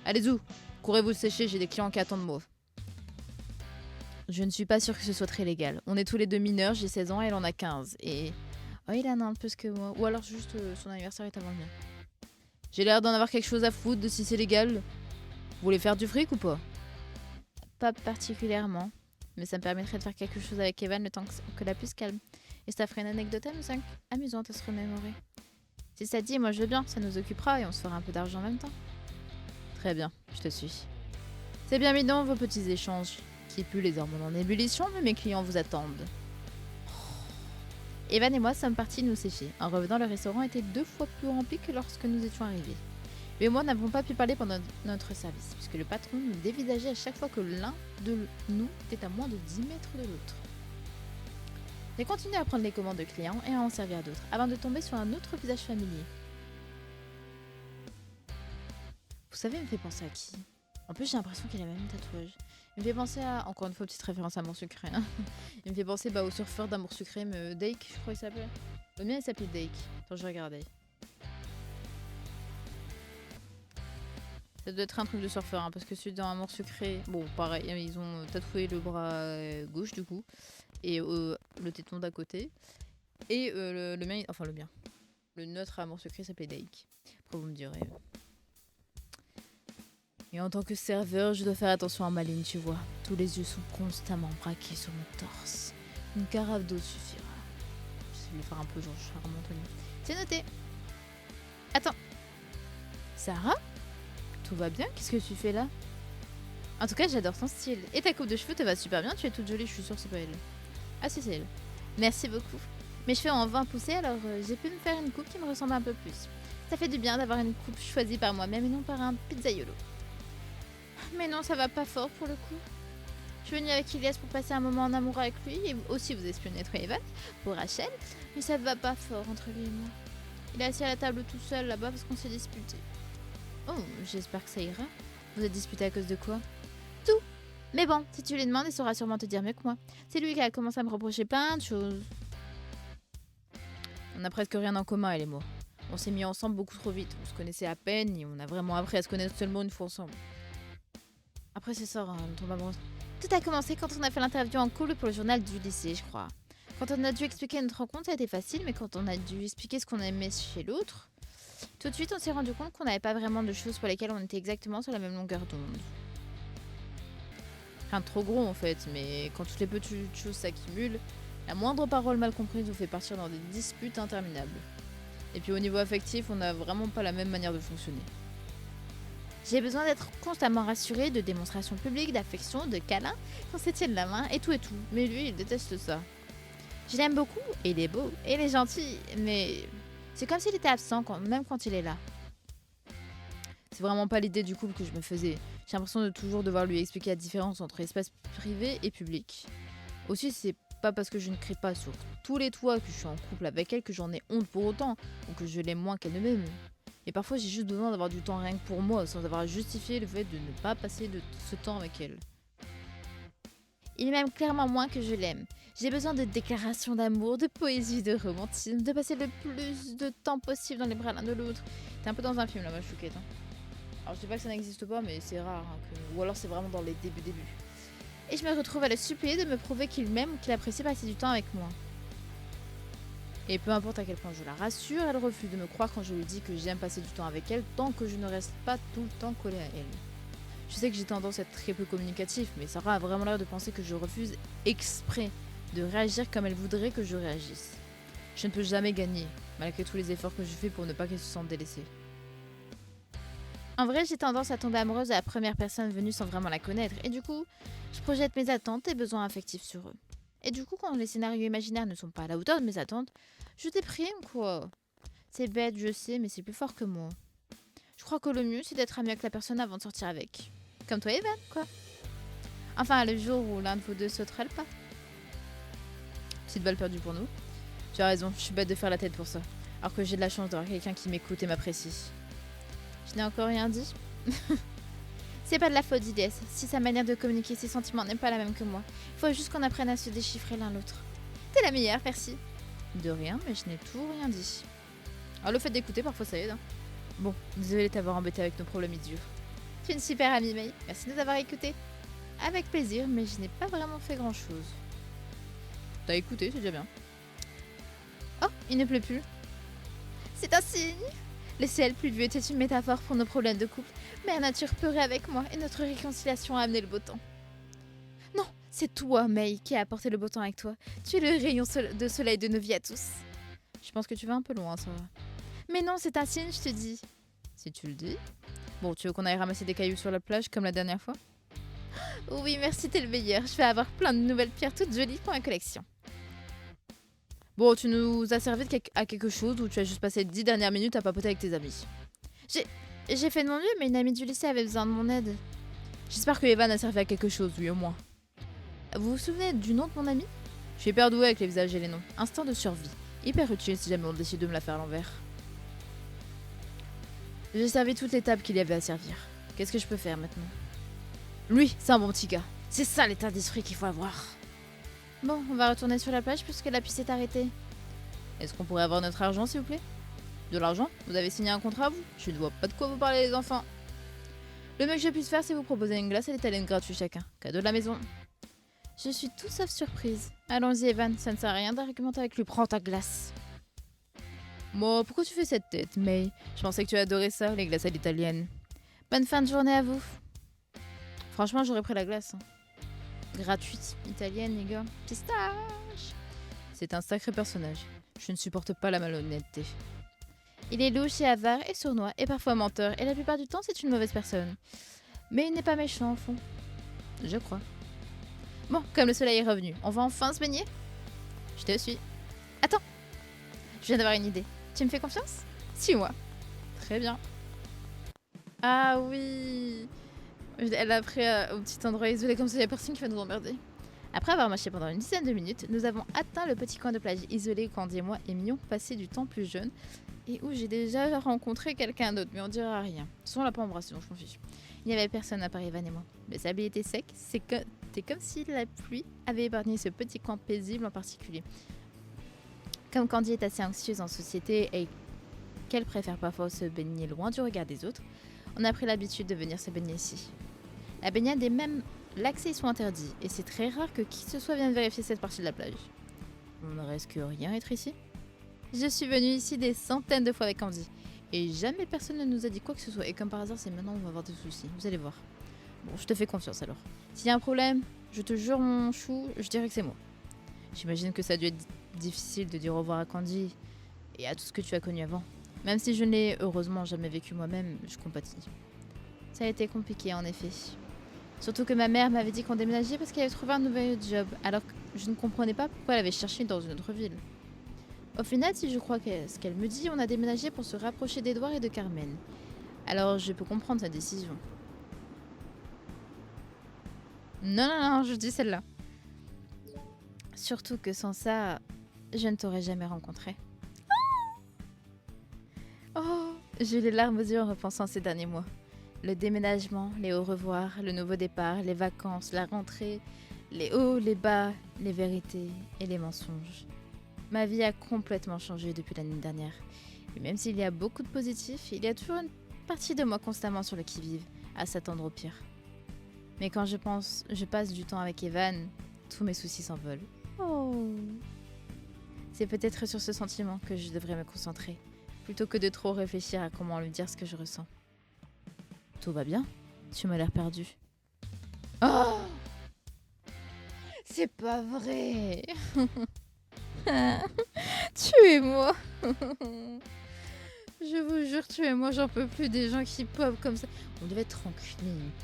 Allez-y, courez vous sécher, j'ai des clients qui attendent moi. Je ne suis pas sûre que ce soit très légal. On est tous les deux mineurs, j'ai 16 ans et elle en a 15. Et... Oh, il en a un peu plus que moi. Ou alors juste son anniversaire est avant le mien. J'ai l'air d'en avoir quelque chose à foutre de si c'est légal. Vous voulez faire du fric ou pas? Pas particulièrement. Mais ça me permettrait de faire quelque chose avec Evan le temps que la pluie se calme. Et ça ferait une anecdote amusante à se remémorer. Si ça te dit, moi je veux bien, ça nous occupera et on se fera un peu d'argent en même temps. Très bien, je te suis. C'est bien mignon vos petits échanges, qui puent les hormones en ébullition, mais mes clients vous attendent. Evan et moi sommes partis nous sécher. En revenant, le restaurant était 2 fois plus rempli que lorsque nous étions arrivés. Lui et moi n'avons pas pu parler pendant notre service, puisque le patron nous dévisageait à chaque fois que l'un de nous était à moins de 10 mètres de l'autre. J'ai continué à prendre les commandes de clients et à en servir d'autres, avant de tomber sur un autre visage familier. Vous savez, il me fait penser à qui? En plus, j'ai l'impression qu'il a même un tatouage. Il me fait penser à... Encore une fois, petite référence à Amour Sucré. Hein. Il me fait penser au surfeur d'Amour Sucré, mais Dake, je crois qu'il s'appelait. Le mien, il s'appelait Dake. Attends, je vais regarder. Ça doit être un truc de surfeur, hein, parce que celui dans Amour Sucré... Bon, pareil, ils ont tatoué le bras gauche, du coup. Et le téton d'à côté. Et le mien... Enfin, le mien. Le nôtre Amour Sucré s'appelait Dake. Après, vous me direz... Et en tant que serveur, je dois faire attention à ma ligne, tu vois. Tous les yeux sont constamment braqués sur mon torse. Une carafe d'eau suffira. Je vais le faire un peu genre charmant, Tony. C'est noté. Attends. Sarah? Tout va bien? Qu'est-ce que tu fais là? En tout cas, j'adore ton style. Et ta coupe de cheveux te va super bien, tu es toute jolie, je suis sûre que c'est pas elle. Ah si, c'est elle. Merci beaucoup. Mes cheveux ont 20 poussés, alors j'ai pu me faire une coupe qui me ressemble un peu plus. Ça fait du bien d'avoir une coupe choisie par moi-même et non par un pizzaiolo. Mais non, ça va pas fort pour le coup. Je suis venue avec Ilias pour passer un moment en amour avec lui et aussi vous espionner toi et Evan pour Rachel, mais ça va pas fort entre lui et moi. Il est assis à la table tout seul là-bas parce qu'on s'est disputé. Oh, j'espère que ça ira. Vous êtes disputé à cause de quoi? Tout. Mais bon, si tu lui demandes, il saura sûrement te dire mieux que moi. C'est lui qui a commencé à me reprocher plein de choses. On a presque rien en commun, elle et moi. On s'est mis ensemble beaucoup trop vite. On se connaissait à peine et on a vraiment appris à se connaître seulement une fois ensemble. Après, c'est ça, hein, on tombe amoureuse. Tout a commencé quand on a fait l'interview en couple pour le journal du lycée, je crois. Quand on a dû expliquer notre rencontre, ça a été facile, mais quand on a dû expliquer ce qu'on aimait chez l'autre, tout de suite, on s'est rendu compte qu'on n'avait pas vraiment de choses pour lesquelles on était exactement sur la même longueur d'onde. Rien de trop gros en fait, mais quand toutes les petites choses s'accumulent, la moindre parole mal comprise vous fait partir dans des disputes interminables. Et puis au niveau affectif, on n'a vraiment pas la même manière de fonctionner. J'ai besoin d'être constamment rassurée, de démonstrations publiques, d'affection, de câlins, qu'on se tienne la main et tout, mais lui il déteste ça. Je l'aime beaucoup, et il est beau, et il est gentil, mais c'est comme s'il était absent même quand il est là. C'est vraiment pas l'idée du couple que je me faisais. J'ai l'impression de toujours devoir lui expliquer la différence entre espace privé et public. Aussi, c'est pas parce que je ne crie pas sur tous les toits que je suis en couple avec elle que j'en ai honte pour autant, ou que je l'aime moins qu'elle ne m'aime. Et parfois, j'ai juste besoin d'avoir du temps rien que pour moi, sans avoir à justifier le fait de ne pas passer de ce temps avec elle. Il m'aime clairement moins que je l'aime. J'ai besoin de déclarations d'amour, de poésie, de romantisme, de passer le plus de temps possible dans les bras l'un de l'autre. T'es un peu dans un film là, ma chouquette. Hein. Alors je dis pas que ça n'existe pas, mais c'est rare. Hein, ou alors c'est vraiment dans les débuts. Et je me retrouve à le supplier de me prouver qu'il m'aime ou qu'il apprécie passer du temps avec moi. Et peu importe à quel point je la rassure, elle refuse de me croire quand je lui dis que j'aime passer du temps avec elle tant que je ne reste pas tout le temps collée à elle. Je sais que j'ai tendance à être très peu communicatif, mais Sarah a vraiment l'air de penser que je refuse exprès de réagir comme elle voudrait que je réagisse. Je ne peux jamais gagner, malgré tous les efforts que je fais pour ne pas qu'elle se sente délaissée. En vrai, j'ai tendance à tomber amoureuse à la première personne venue sans vraiment la connaître, et du coup, je projette mes attentes et besoins affectifs sur eux. Et du coup, quand les scénarios imaginaires ne sont pas à la hauteur de mes attentes, je déprime quoi. C'est bête, je sais, mais c'est plus fort que moi. Je crois que le mieux, c'est d'être ami avec la personne avant de sortir avec. Comme toi, Evan, quoi. Enfin, le jour où l'un de vous deux sautera le pas. Petite balle perdue pour nous. Tu as raison, je suis bête de faire la tête pour ça. Alors que j'ai de la chance d'avoir quelqu'un qui m'écoute et m'apprécie. Je n'ai encore rien dit. C'est pas de la faute d'IDS. Si sa manière de communiquer ses sentiments n'est pas la même que moi, il faut juste qu'on apprenne à se déchiffrer l'un l'autre. T'es la meilleure, merci. De rien, mais je n'ai toujours rien dit. Alors le fait d'écouter, parfois ça aide. Hein. Bon, désolée de t'avoir embêté avec nos problèmes idiots. Tu es une super amie, May. Merci de nous avoir écoutés. Avec plaisir, mais je n'ai pas vraiment fait grand-chose. T'as écouté, c'est déjà bien. Oh, il ne pleut plus. C'est un signe. Le ciel pluvieux était une métaphore pour nos problèmes de couple, mais la nature pleurait avec moi et notre réconciliation a amené le beau temps. Non, c'est toi, May, qui a apporté le beau temps avec toi. Tu es le rayon de soleil de nos vies à tous. Je pense que tu vas un peu loin, ça. Mais non, c'est un signe, je te dis. Si tu le dis. Bon, tu veux qu'on aille ramasser des cailloux sur la plage comme la dernière fois? Oui, merci, t'es le meilleur. Je vais avoir plein de nouvelles pierres toutes jolies pour ma collection. Bon, tu nous as servi à quelque chose ou tu as juste passé 10 dernières minutes à papoter avec tes amis? J'ai fait de mon mieux, mais une amie du lycée avait besoin de mon aide. J'espère que Evan a servi à quelque chose, lui au moins. Vous vous souvenez du nom de mon ami? Je suis hyper douée avec les visages et les noms. Instinct de survie. Hyper utile si jamais on décide de me la faire à l'envers. J'ai servi toutes les tables qu'il y avait à servir. Qu'est-ce que je peux faire maintenant? Lui, c'est un bon petit gars. C'est ça l'état d'esprit qu'il faut avoir. Bon, on va retourner sur la plage puisque la piste est arrêtée. Est-ce qu'on pourrait avoir notre argent, s'il vous plaît? De l'argent? Vous avez signé un contrat, vous? Je ne vois pas de quoi vous parlez, les enfants. Le mieux que je puisse faire, c'est vous proposer une glace et l'italienne gratuite chacun. Cadeau de la maison. Je suis tout sauf surprise. Allons-y, Evan, ça ne sert à rien d'argumenter avec lui. Prends ta glace. Moi, pourquoi tu fais cette tête, May? Je pensais que tu adorais ça, les glaces à l'italienne. Bonne fin de journée à vous. Franchement, j'aurais pris la glace. Hein. Gratuite, italienne, les gars. Pistache. C'est un sacré personnage. Je ne supporte pas la malhonnêteté. Il est louche et avare et sournois et parfois menteur, et la plupart du temps, c'est une mauvaise personne. Mais il n'est pas méchant, au fond. Je crois. Bon, comme le soleil est revenu, on va enfin se baigner? Je te suis. Attends. Je viens d'avoir une idée. Tu me fais confiance? Suis-moi. Très bien. Ah oui. Elle a pris au petit endroit isolé comme ça, il n'y a personne qui va nous emmerder. Après avoir marché pendant une dizaine de minutes, nous avons atteint le petit coin de plage isolé où Candy et moi aimions passer du temps plus jeune et où j'ai déjà rencontré quelqu'un d'autre, mais on dira rien. De toute façon, on l'a pas embrassé, donc je m'en fiche. Il n'y avait personne à part Evan et moi. Le sable était sec, c'était comme si la pluie avait épargné ce petit coin paisible en particulier. Comme Candy est assez anxieuse en société et qu'elle préfère parfois se baigner loin du regard des autres, on a pris l'habitude de venir se baigner ici. La baignade et même l'accès y sont interdits, et c'est très rare que qui que ce soit vienne vérifier cette partie de la plage. On ne reste que rien à être ici. Je suis venue ici des centaines de fois avec Candy, et jamais personne ne nous a dit quoi que ce soit, et comme par hasard, c'est maintenant qu'on va avoir des soucis, vous allez voir. Bon, je te fais confiance alors. S'il y a un problème, je te jure mon chou, je dirais que c'est moi. J'imagine que ça a dû être difficile de dire au revoir à Candy et à tout ce que tu as connu avant. Même si je ne l'ai heureusement jamais vécu moi-même, je compatis. Ça a été compliqué en effet. Surtout que ma mère m'avait dit qu'on déménageait parce qu'elle avait trouvé un nouvel job, alors que je ne comprenais pas pourquoi elle avait cherché dans une autre ville. Au final, si je crois ce qu'elle me dit, on a déménagé pour se rapprocher d'Edouard et de Carmen. Alors je peux comprendre sa décision. Non, non, non, je dis celle-là. Surtout que sans ça, je ne t'aurais jamais rencontré. Oh, j'ai les larmes aux yeux en repensant ces derniers mois. Le déménagement, les au revoir, le nouveau départ, les vacances, la rentrée, les hauts, les bas, les vérités et les mensonges. Ma vie a complètement changé depuis l'année dernière. Et même s'il y a beaucoup de positifs, il y a toujours une partie de moi constamment sur le qui-vive, à s'attendre au pire. Mais quand je passe du temps avec Evan, tous mes soucis s'envolent. Oh. C'est peut-être sur ce sentiment que je devrais me concentrer, plutôt que de trop réfléchir à comment lui dire ce que je ressens. Tout va bien? Tu m'as l'air perdu. Oh! C'est pas vrai! Tuez-moi! Je vous jure, tuez-moi, j'en peux plus des gens qui pop comme ça. On devait être tranquille.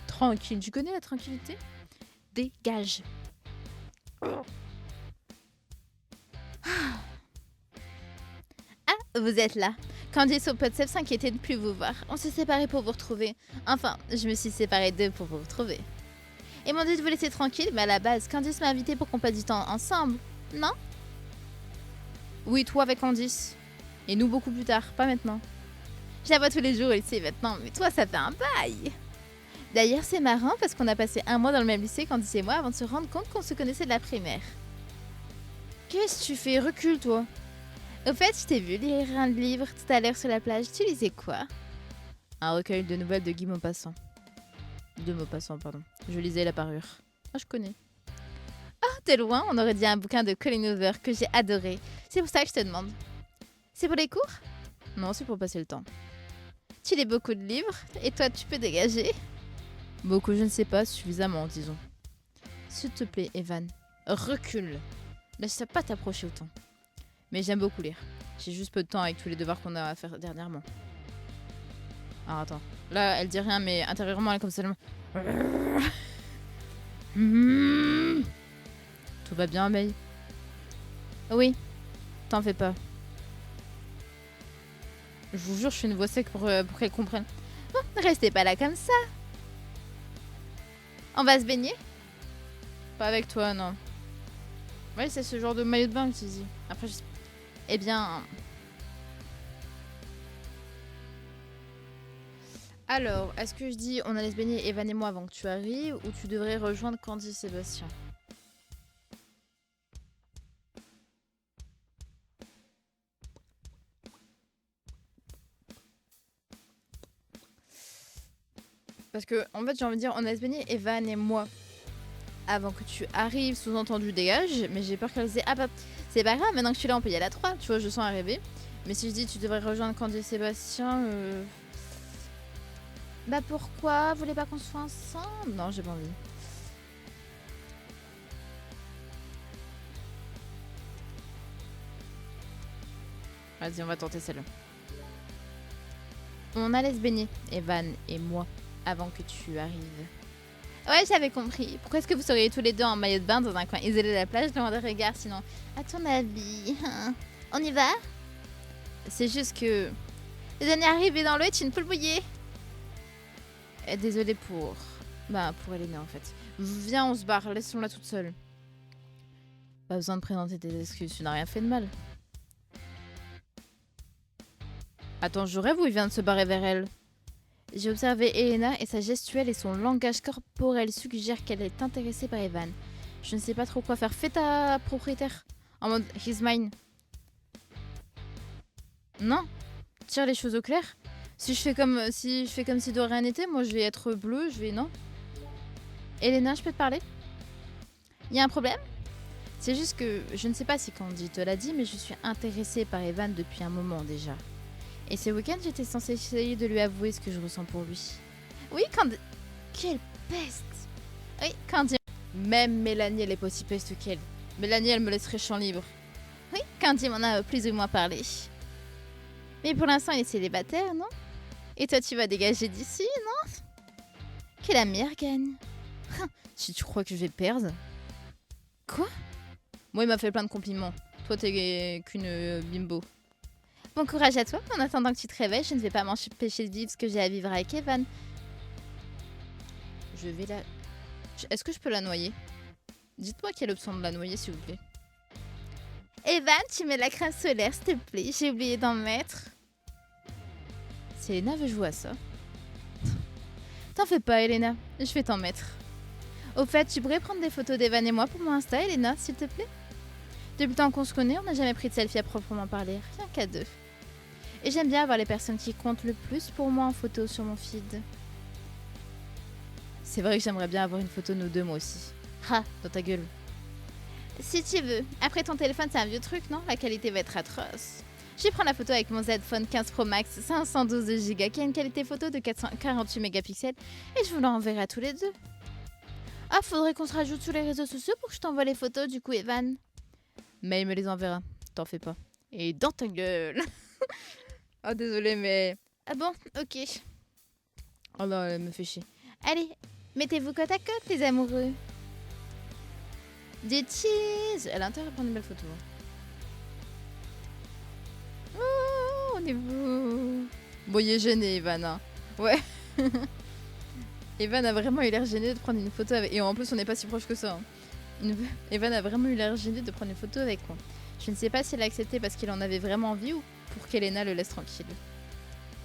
Tranquille. Tu connais la tranquillité? Dégage. Ah, vous êtes là. Candice au Potsep s'inquiétait de ne plus vous voir. On s'est séparés pour vous retrouver. Enfin, je me suis séparée d'eux pour vous retrouver. Ils m'ont dit de vous laisser tranquille, mais à la base, Candice m'a invité pour qu'on passe du temps ensemble. Non? Oui, toi avec Candice. Et nous beaucoup plus tard, pas maintenant. Je la vois tous les jours ici maintenant, mais toi ça fait un bail. D'ailleurs c'est marrant parce qu'on a passé un mois dans le même lycée, Candice et moi, avant de se rendre compte qu'on se connaissait de la primaire. Qu'est-ce que tu fais? Recule toi. Au fait, je t'ai vu lire un livre tout à l'heure sur la plage. Tu lisais quoi? Un recueil de nouvelles de Guy Maupassant. De Maupassant, pardon. Je lisais La Parure. Ah, je connais. Ah, t'es loin, on aurait dit un bouquin de Colin Hoover que j'ai adoré. C'est pour ça que je te demande. C'est pour les cours? Non, c'est pour passer le temps. Tu lis beaucoup de livres et toi, tu peux dégager? Beaucoup, je ne sais pas, suffisamment, disons. S'il te plaît, Evan, recule. Laisse pas t'approcher autant. Mais j'aime beaucoup lire. J'ai juste peu de temps avec tous les devoirs qu'on a à faire dernièrement. Alors attends. Là, elle dit rien, mais intérieurement, elle est comme ça. Tout va bien, May? Oui, t'en fais pas. Je vous jure, je fais une voix sec pour qu'elle comprenne. Bon, restez pas là comme ça. On va se baigner? Pas avec toi, non. Oui, c'est ce genre de maillot de bain que tu dis. Après, eh bien... Alors, est-ce que je dis on allait se baigner Evan et moi avant que tu arrives ou tu devrais rejoindre Candy et Sébastien? Parce que, en fait, j'ai envie de dire on allait se baigner Evan et moi avant que tu arrives, sous-entendu dégage, mais j'ai peur qu'elle dise ah bah c'est pas grave, maintenant que tu es là on peut y aller à 3, tu vois, je sens arriver. Mais si je dis tu devrais rejoindre Candy et Sébastien, bah pourquoi? Vous voulez pas qu'on soit ensemble? Non, j'ai pas envie. Vas-y, on va tenter celle-là. On allait se baigner, Evan et moi, avant que tu arrives. Ouais, j'avais compris. Pourquoi est-ce que vous seriez tous les deux en maillot de bain dans un coin isolé de la plage, loin des regards, sinon? À ton avis, on y va? C'est juste que... Le dernier arrivé dans l'eau est une poule mouillée. Désolée pour... Bah, pour Elena, en fait. Viens, on se barre, laissons-la toute seule. Pas besoin de présenter tes excuses, tu n'as rien fait de mal. Attends, je rêve ou il vient de se barrer vers elle? J'ai observé Elena et sa gestuelle et son langage corporel suggèrent qu'elle est intéressée par Evan. Je ne sais pas trop quoi faire. Fais ta propriétaire. En mode, he's mine. Non. Tire les choses au clair. Si je fais comme si de rien n'était, moi je vais être bleue, je vais... Non. Elena, je peux te parler? Il y a un problème? C'est juste que je ne sais pas si Candy te l'a dit, mais je suis intéressée par Evan depuis un moment déjà. Et ce week-end, j'étais censée essayer de lui avouer ce que je ressens pour lui. Oui, Candy... Quelle peste. Oui, Candy. Même Mélanie, elle est pas aussi peste qu'elle. Mélanie, elle me laisserait champ libre. Oui, Candy m'en a plus ou moins parlé. Mais pour l'instant, il est célibataire, non? Et toi, tu vas dégager d'ici, non? Que la meilleure gagne. Si tu crois que je vais perdre. Quoi? Moi, il m'a fait plein de compliments. Toi, t'es qu'une bimbo. Bon courage à toi. En attendant que tu te réveilles, je ne vais pas m'empêcher de vivre ce que j'ai à vivre avec Evan. Je vais la... Est-ce que je peux la noyer? Dites-moi quelle option de la noyer, s'il vous plaît. Evan, tu mets la crème solaire, s'il te plaît. J'ai oublié d'en mettre. Si Elena veut jouer à ça. T'en fais pas, Elena. Je vais t'en mettre. Au fait, tu pourrais prendre des photos d'Evan et moi pour mon Insta, Elena, s'il te plaît? Depuis le temps qu'on se connaît, on n'a jamais pris de selfie à proprement parler. Rien qu'à deux. Et j'aime bien avoir les personnes qui comptent le plus pour moi en photo sur mon feed. C'est vrai que j'aimerais bien avoir une photo de nous deux, moi aussi. Ha, dans ta gueule. Si tu veux. Après, ton téléphone, c'est un vieux truc, non? La qualité va être atroce. Je vais prendre la photo avec mon Z Phone 15 Pro Max 512 Go qui a une qualité photo de 448 mégapixels et je vous l'enverrai à tous les deux. Ah, faudrait qu'on se rajoute sur les réseaux sociaux pour que je t'envoie les photos du coup, Evan. Mais il me les enverra, t'en fais pas. Et dans ta gueule. Oh, désolé, mais... Ah bon, ok. Oh là, elle me fait chier. Allez, mettez-vous côte à côte, les amoureux. Des cheese. Elle a intérêt à prendre une belle photo. Oh, on est beau. Bon, il est gêné, Evan. Hein. Ouais. Evan a vraiment eu l'air gêné de prendre une photo avec... Et en plus, on n'est pas si proche que ça. Hein. Evan a vraiment eu l'air gêné de prendre une photo avec moi. Je ne sais pas s'il a accepté parce qu'il en avait vraiment envie ou pour qu'Elena le laisse tranquille.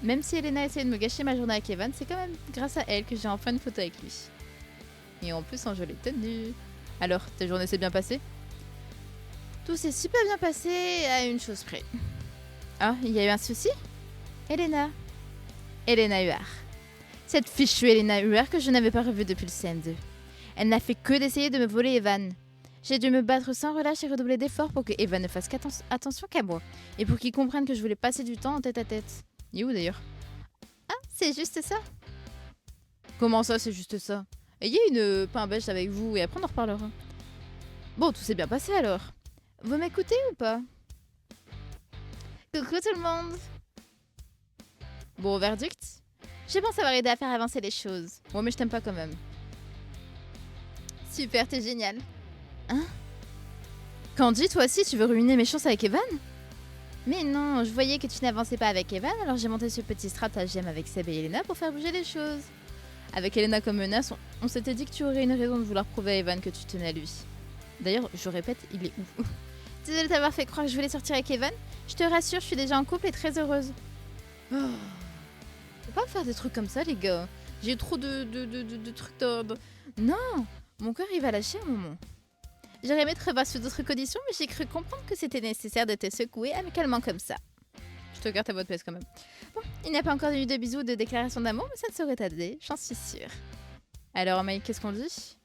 Même si Elena essayait de me gâcher ma journée avec Evan, c'est quand même grâce à elle que j'ai enfin une photo avec lui. Et en plus en jolie tenue. Alors, ta journée s'est bien passée? Tout s'est super bien passé à une chose près. Ah, il y a eu un souci? Elena Huard. Cette fichue Elena Huard que je n'avais pas revue depuis le CM2. Elle n'a fait que d'essayer de me voler Evan. J'ai dû me battre sans relâche et redoubler d'efforts pour que Evan ne fasse attention qu'à moi. Et pour qu'il comprenne que je voulais passer du temps en tête à tête. Il est où d'ailleurs? Ah, c'est juste ça? Comment ça, c'est juste ça? Ayez une pain beige avec vous et après on en reparlera. Bon, tout s'est bien passé alors. Vous m'écoutez ou pas? Coucou tout le monde. Bon, verdict? Je pense avoir aidé à faire avancer les choses. Ouais, mais je t'aime pas quand même. Super, t'es génial. Hein? Candy, toi aussi, tu veux ruiner mes chances avec Evan? Mais non, je voyais que tu n'avançais pas avec Evan, alors j'ai monté ce petit stratagème avec Seb et Elena pour faire bouger les choses. Avec Elena comme menace, on s'était dit que tu aurais une raison de vouloir prouver à Evan que tu tenais à lui. D'ailleurs, je répète, il est où? Désolée de t'avoir fait croire que je voulais sortir avec Evan. Je te rassure, je suis déjà en couple et très heureuse. Oh. Faut pas faire des trucs comme ça, les gars. J'ai trop de trucs de... Non, mon cœur il va lâcher un moment. J'aurais aimé te revoir sous d'autres conditions, mais j'ai cru comprendre que c'était nécessaire de te secouer amicalement comme ça. Je te garde ta boîte de quand même. Bon, il n'y a pas encore eu de bisous ou de déclaration d'amour, mais ça ne saurait tarder, j'en suis sûre. Alors, Mike, qu'est-ce qu'on dit?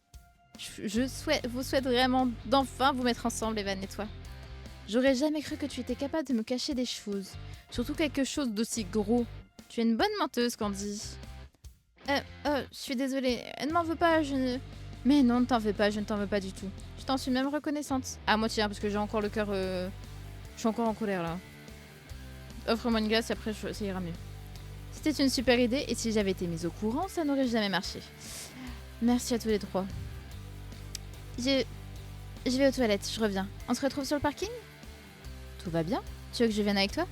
Vous souhaite vraiment d'enfin vous mettre ensemble, Evan et toi. J'aurais jamais cru que tu étais capable de me cacher des choses. Surtout quelque chose d'aussi gros. Tu es une bonne menteuse, Candy. Je suis désolée. Ne m'en veux pas, je ne... Mais non, ne t'en veux pas, je ne t'en veux pas du tout. Je t'en suis même reconnaissante. À moitié, hein, parce que j'ai encore le cœur... Je suis encore en colère, là. Offre-moi une glace et après, ça ira mieux. C'était une super idée, et si j'avais été mise au courant, ça n'aurait jamais marché. Merci à tous les trois. Je vais aux toilettes, je reviens. On se retrouve sur le parking? Tout va bien? Tu veux que je vienne avec toi?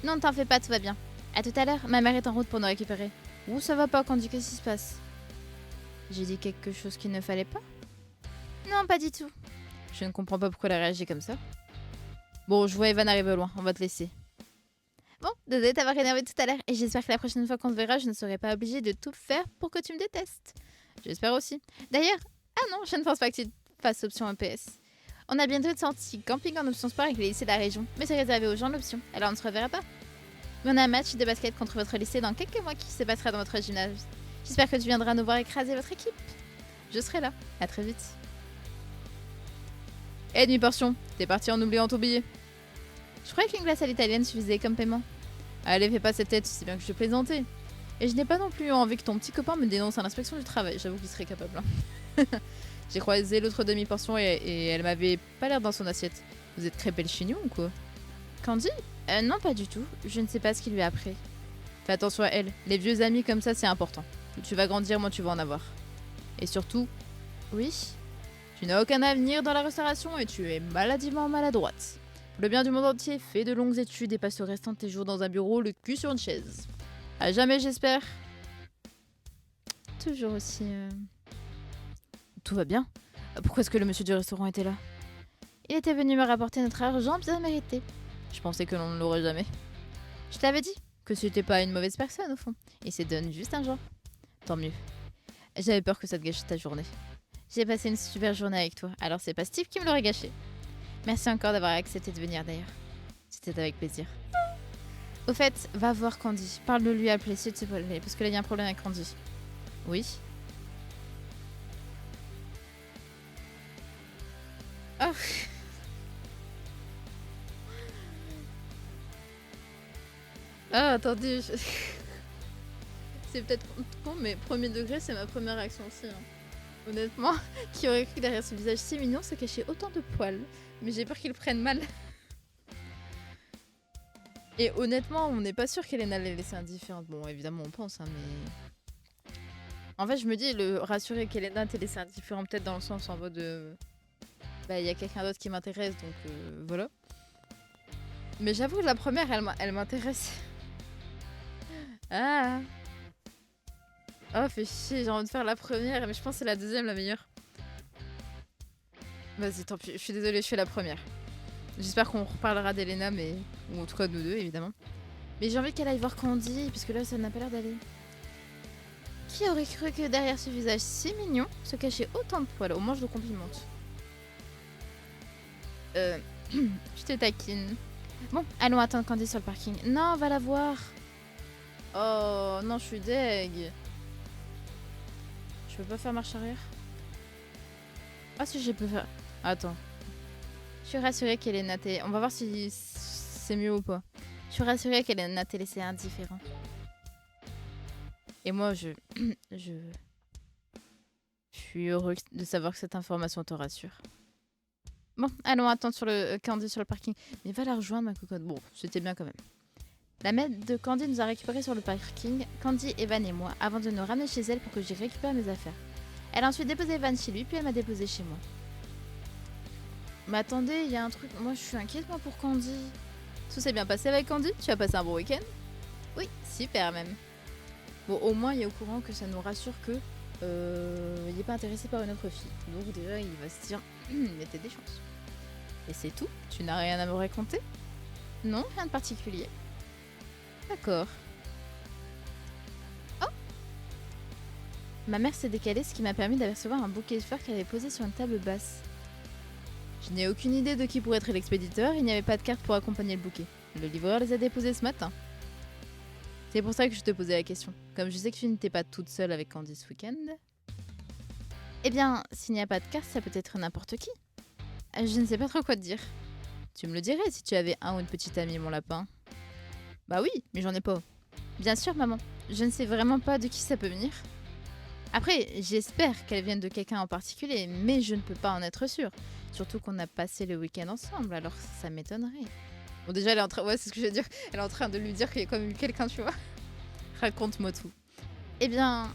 Non, ne t'en fais pas, tout va bien. À tout à l'heure, ma mère est en route pour nous récupérer. Ouh, ça va pas, Candy, qu'est-ce qui se passe? J'ai dit quelque chose qu'il ne fallait pas? Non, pas du tout. Je ne comprends pas pourquoi elle a réagi comme ça. Bon, je vois Evan arriver au loin, on va te laisser. Bon, désolée de t'avoir énervé tout à l'heure, et j'espère que la prochaine fois qu'on se verra, je ne serai pas obligée de tout faire pour que tu me détestes. J'espère aussi. D'ailleurs, ah non, je ne pense pas que tu fasses option EPS. On a bientôt une sortie camping en option sport avec les lycées de la région, mais c'est réservé aux gens l'option, alors on ne se reverra pas. Mais on a un match de basket contre votre lycée dans quelques mois qui se passera dans votre gymnase. J'espère que tu viendras nous voir écraser votre équipe. Je serai là. À très vite. Eh, demi-portion, t'es parti en oubliant ton billet. Je croyais qu'une glace à l'italienne suffisait comme paiement. Allez, fais pas cette tête, tu sais bien que je plaisantais. Et je n'ai pas non plus envie que ton petit copain me dénonce à l'inspection du travail. J'avoue qu'il serait capable. Hein. J'ai croisé l'autre demi-portion et elle m'avait pas l'air dans son assiette. Vous êtes crêpé le chignon ou quoi? Candy? Non, pas du tout. Je ne sais pas ce qu'il lui a appris. Fais attention à elle. Les vieux amis comme ça, c'est important. Plus tu vas grandir, moins tu vas en avoir. Et surtout, oui, tu n'as aucun avenir dans la restauration et tu es maladivement maladroite. Pour le bien du monde entier, fais de longues études et passe le restant de tes jours dans un bureau, le cul sur une chaise. À jamais, j'espère. Toujours aussi... Tout va bien. Pourquoi est-ce que le monsieur du restaurant était là? Il était venu me rapporter notre argent bien mérité. Je pensais que l'on ne l'aurait jamais. Je t'avais dit que c'était pas une mauvaise personne au fond. Il se donne juste un genre. Tant mieux. J'avais peur que ça te gâche ta journée. J'ai passé une super journée avec toi, alors c'est pas Steve qui me l'aurait gâché. Merci encore d'avoir accepté de venir d'ailleurs. C'était avec plaisir. Au fait, va voir Candy. Parle de lui appeler s'il te plaît, parce que là il y a un problème avec Candy. Oui. Oh. Ah, attendez. C'est peut-être con, mais premier degré, c'est ma première réaction aussi. Hein. Honnêtement, qui aurait cru que derrière ce visage si mignon se cachait autant de poils. Mais j'ai peur qu'ils le prennent mal. Et honnêtement, on n'est pas sûr qu'Elena l'ait laissé indifférente. Bon, évidemment, on pense, hein, mais... En fait, je me dis, le rassurer qu'Elena t'ait laissé indifférent, peut-être dans le sens en mode... Bah, il y a quelqu'un d'autre qui m'intéresse, donc voilà. Mais j'avoue, la première, elle m'intéresse. Ah. Oh, fait chier, j'ai envie de faire la première, mais je pense que c'est la deuxième la meilleure. Vas-y, tant pis, je suis désolée, je fais la première. J'espère qu'on reparlera d'Elena, mais... Ou en tout cas de nous deux, évidemment. Mais j'ai envie qu'elle aille voir Candy, puisque là, ça n'a pas l'air d'aller. Qui aurait cru que derrière ce visage si mignon se cachait autant de poils? Au moins, je le complimente. Je te taquine. Bon, allons attendre Candy sur le parking. Non, va la voir. Oh, non, je suis deg. Je peux pas faire marche arrière? Ah si, je peux faire... Attends. Je suis rassurée qu'Elena t'ait... On va voir si c'est mieux ou pas. Je suis rassurée qu'Elena t'ait laissé indifférent. Et moi, je suis heureux de savoir que cette information te rassure. Bon, allons attendre sur le Candy sur le parking. Mais va la rejoindre, ma cocotte. Bon, c'était bien quand même. La mère de Candy nous a récupérés sur le parking, Candy, Evan et moi, avant de nous ramener chez elle pour que j'y récupère mes affaires. Elle a ensuite déposé Evan chez lui, puis elle m'a déposé chez moi. Mais attendez, il y a un truc... Moi, je suis inquiète, moi, pour Candy. Tout s'est bien passé avec Candy? Tu as passé un bon week-end? Oui, super même. Bon, au moins, il est au courant que ça nous rassure que il n'est pas intéressé par une autre fille. Donc déjà, il va se dire, il était des chances. Et c'est tout? Tu n'as rien à me raconter? Non, rien de particulier. D'accord. Oh! Ma mère s'est décalée, ce qui m'a permis d'apercevoir un bouquet de fleurs qu'elle avait posé sur une table basse. Je n'ai aucune idée de qui pourrait être l'expéditeur, il n'y avait pas de carte pour accompagner le bouquet. Le livreur les a déposés ce matin. C'est pour ça que je te posais la question. Comme je sais que tu n'étais pas toute seule avec Candy ce week-end. Eh bien, s'il n'y a pas de carte, ça peut être n'importe qui. Je ne sais pas trop quoi te dire. Tu me le dirais si tu avais un ou une petite amie, mon lapin. Bah oui, mais j'en ai pas. Bien sûr, maman. Je ne sais vraiment pas de qui ça peut venir. Après, j'espère qu'elle vienne de quelqu'un en particulier, mais je ne peux pas en être sûre. Surtout qu'on a passé le week-end ensemble, alors ça m'étonnerait. Bon, déjà, elle est en train... Ouais, c'est ce que je veux dire. Elle est en train de lui dire qu'il y a quand même eu quelqu'un, tu vois. Raconte-moi tout. Eh bien,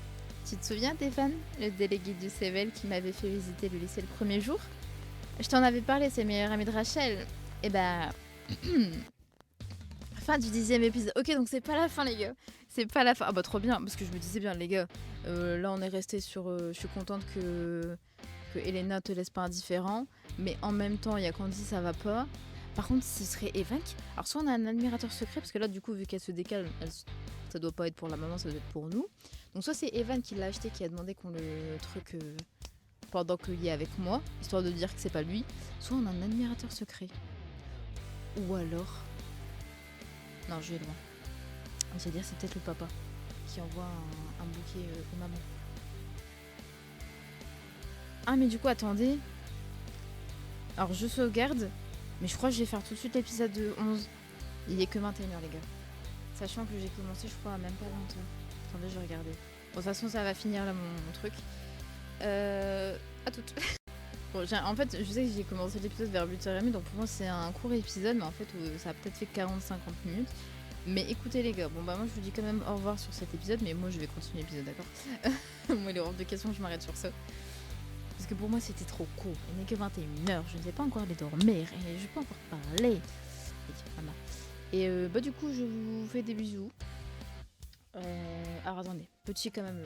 tu te souviens d'Evan, le délégué du CEVEL qui m'avait fait visiter le lycée le premier jour? Je t'en avais parlé, c'est le meilleur ami de Rachel. Eh bah... fin du 10e épisode. Ok, donc c'est pas la fin, les gars. C'est pas la fin. Ah bah trop bien, parce que je me disais bien, les gars. Là, on est resté sur... je suis contente que Elena te laisse pas indifférent. Mais en même temps, il y a Candy, ça va pas. Par contre, ce serait Evan qui... Alors, soit on a un admirateur secret, parce que là, du coup, vu qu'elle se décale, ça doit pas être pour la maman, ça doit être pour nous. Donc, soit c'est Evan qui l'a acheté, qui a demandé qu'on le truc pendant qu'il est avec moi, histoire de dire que c'est pas lui. Soit on a un admirateur secret. Ou alors... Non, je vais loin. C'est-à-dire, c'est peut-être le papa qui envoie un bouquet aux mamans. Ah, mais du coup, attendez. Alors, je sauvegarde. Mais je crois que je vais faire tout de suite l'épisode 11. Il est que 21h, les gars. Sachant que j'ai commencé, je crois, à même pas 20h. Attendez, je vais regarder. Bon, de toute façon, ça va finir là mon truc. À toutes. Bon, en fait, je sais que j'ai commencé l'épisode vers 8h30, donc pour moi c'est un court épisode, mais en fait ça a peut-être fait 40-50 minutes. Mais écoutez les gars, bon bah moi je vous dis quand même au revoir sur cet épisode, mais moi je vais continuer l'épisode, d'accord. Moi il est hors de question que je m'arrête sur ça. Parce que pour moi c'était trop court, il n'est que 21h, je ne sais pas encore aller dormir, et je peux encore parler. Et bah du coup je vous fais des bisous. Alors attendez, petit quand même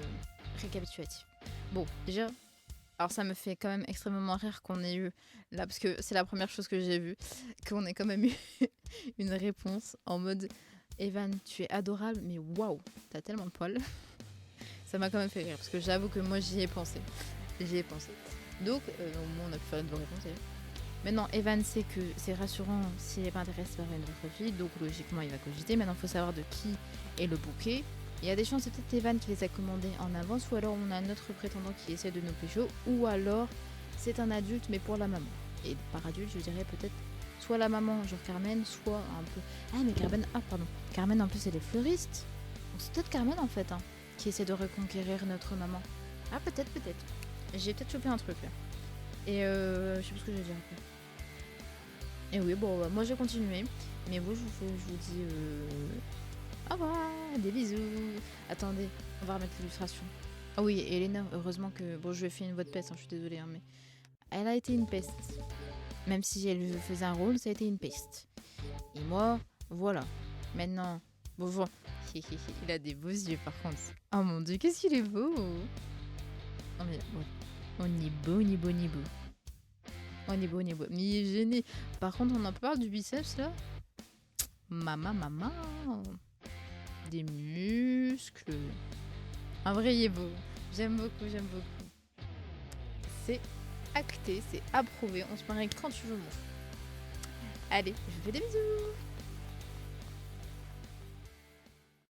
récapitulatif. Bon, déjà, alors ça me fait quand même extrêmement rire qu'on ait eu, là, parce que c'est la première chose que j'ai vue, qu'on ait quand même eu une réponse en mode Evan, tu es adorable, mais waouh, t'as tellement de poils. Ça m'a quand même fait rire, parce que j'avoue que moi j'y ai pensé. J'y ai pensé. Donc, au moins on a pu faire une bonne réponse d'ailleurs. Maintenant, Evan sait que c'est rassurant s'il n'est pas intéressé par une autre fille, donc logiquement il va cogiter. Maintenant, il faut savoir de qui est le bouquet. Il y a des chances, c'est peut-être Evan qui les a commandés en avance, ou alors on a un autre prétendant qui essaie de nous pécho, ou alors c'est un adulte mais pour la maman. Et par adulte, je dirais peut-être soit la maman, genre Carmen, soit un peu... Ah mais Carmen, pardon. Carmen en plus elle est fleuriste. Donc c'est peut-être Carmen en fait, hein, qui essaie de reconquérir notre maman. Ah peut-être. J'ai peut-être chopé un truc là. Et je sais plus ce que je vais dire après. Et oui, bon, bah, moi je vais continuer. Mais vous, je vous dis au revoir, des bisous. Attendez, on va remettre l'illustration. Ah oui, et Elena, heureusement que... Bon, je lui ai fait une voix de peste, hein, je suis désolée, hein, mais... Elle a été une peste. Même si elle faisait un rôle, ça a été une peste. Et moi, voilà. Maintenant... Bon, il a des beaux yeux, par contre. Oh mon Dieu, qu'est-ce qu'il est beau. Non mais, ouais. On est beau, ni beau, ni beau. On est beau, ni beau. Mais il est gêné. Par contre, on en parle du biceps, là. Maman. Des muscles. En vrai, il est beau. J'aime beaucoup. C'est acté, c'est approuvé. On se marie quand tu veux, mon. Allez, je vous fais des bisous.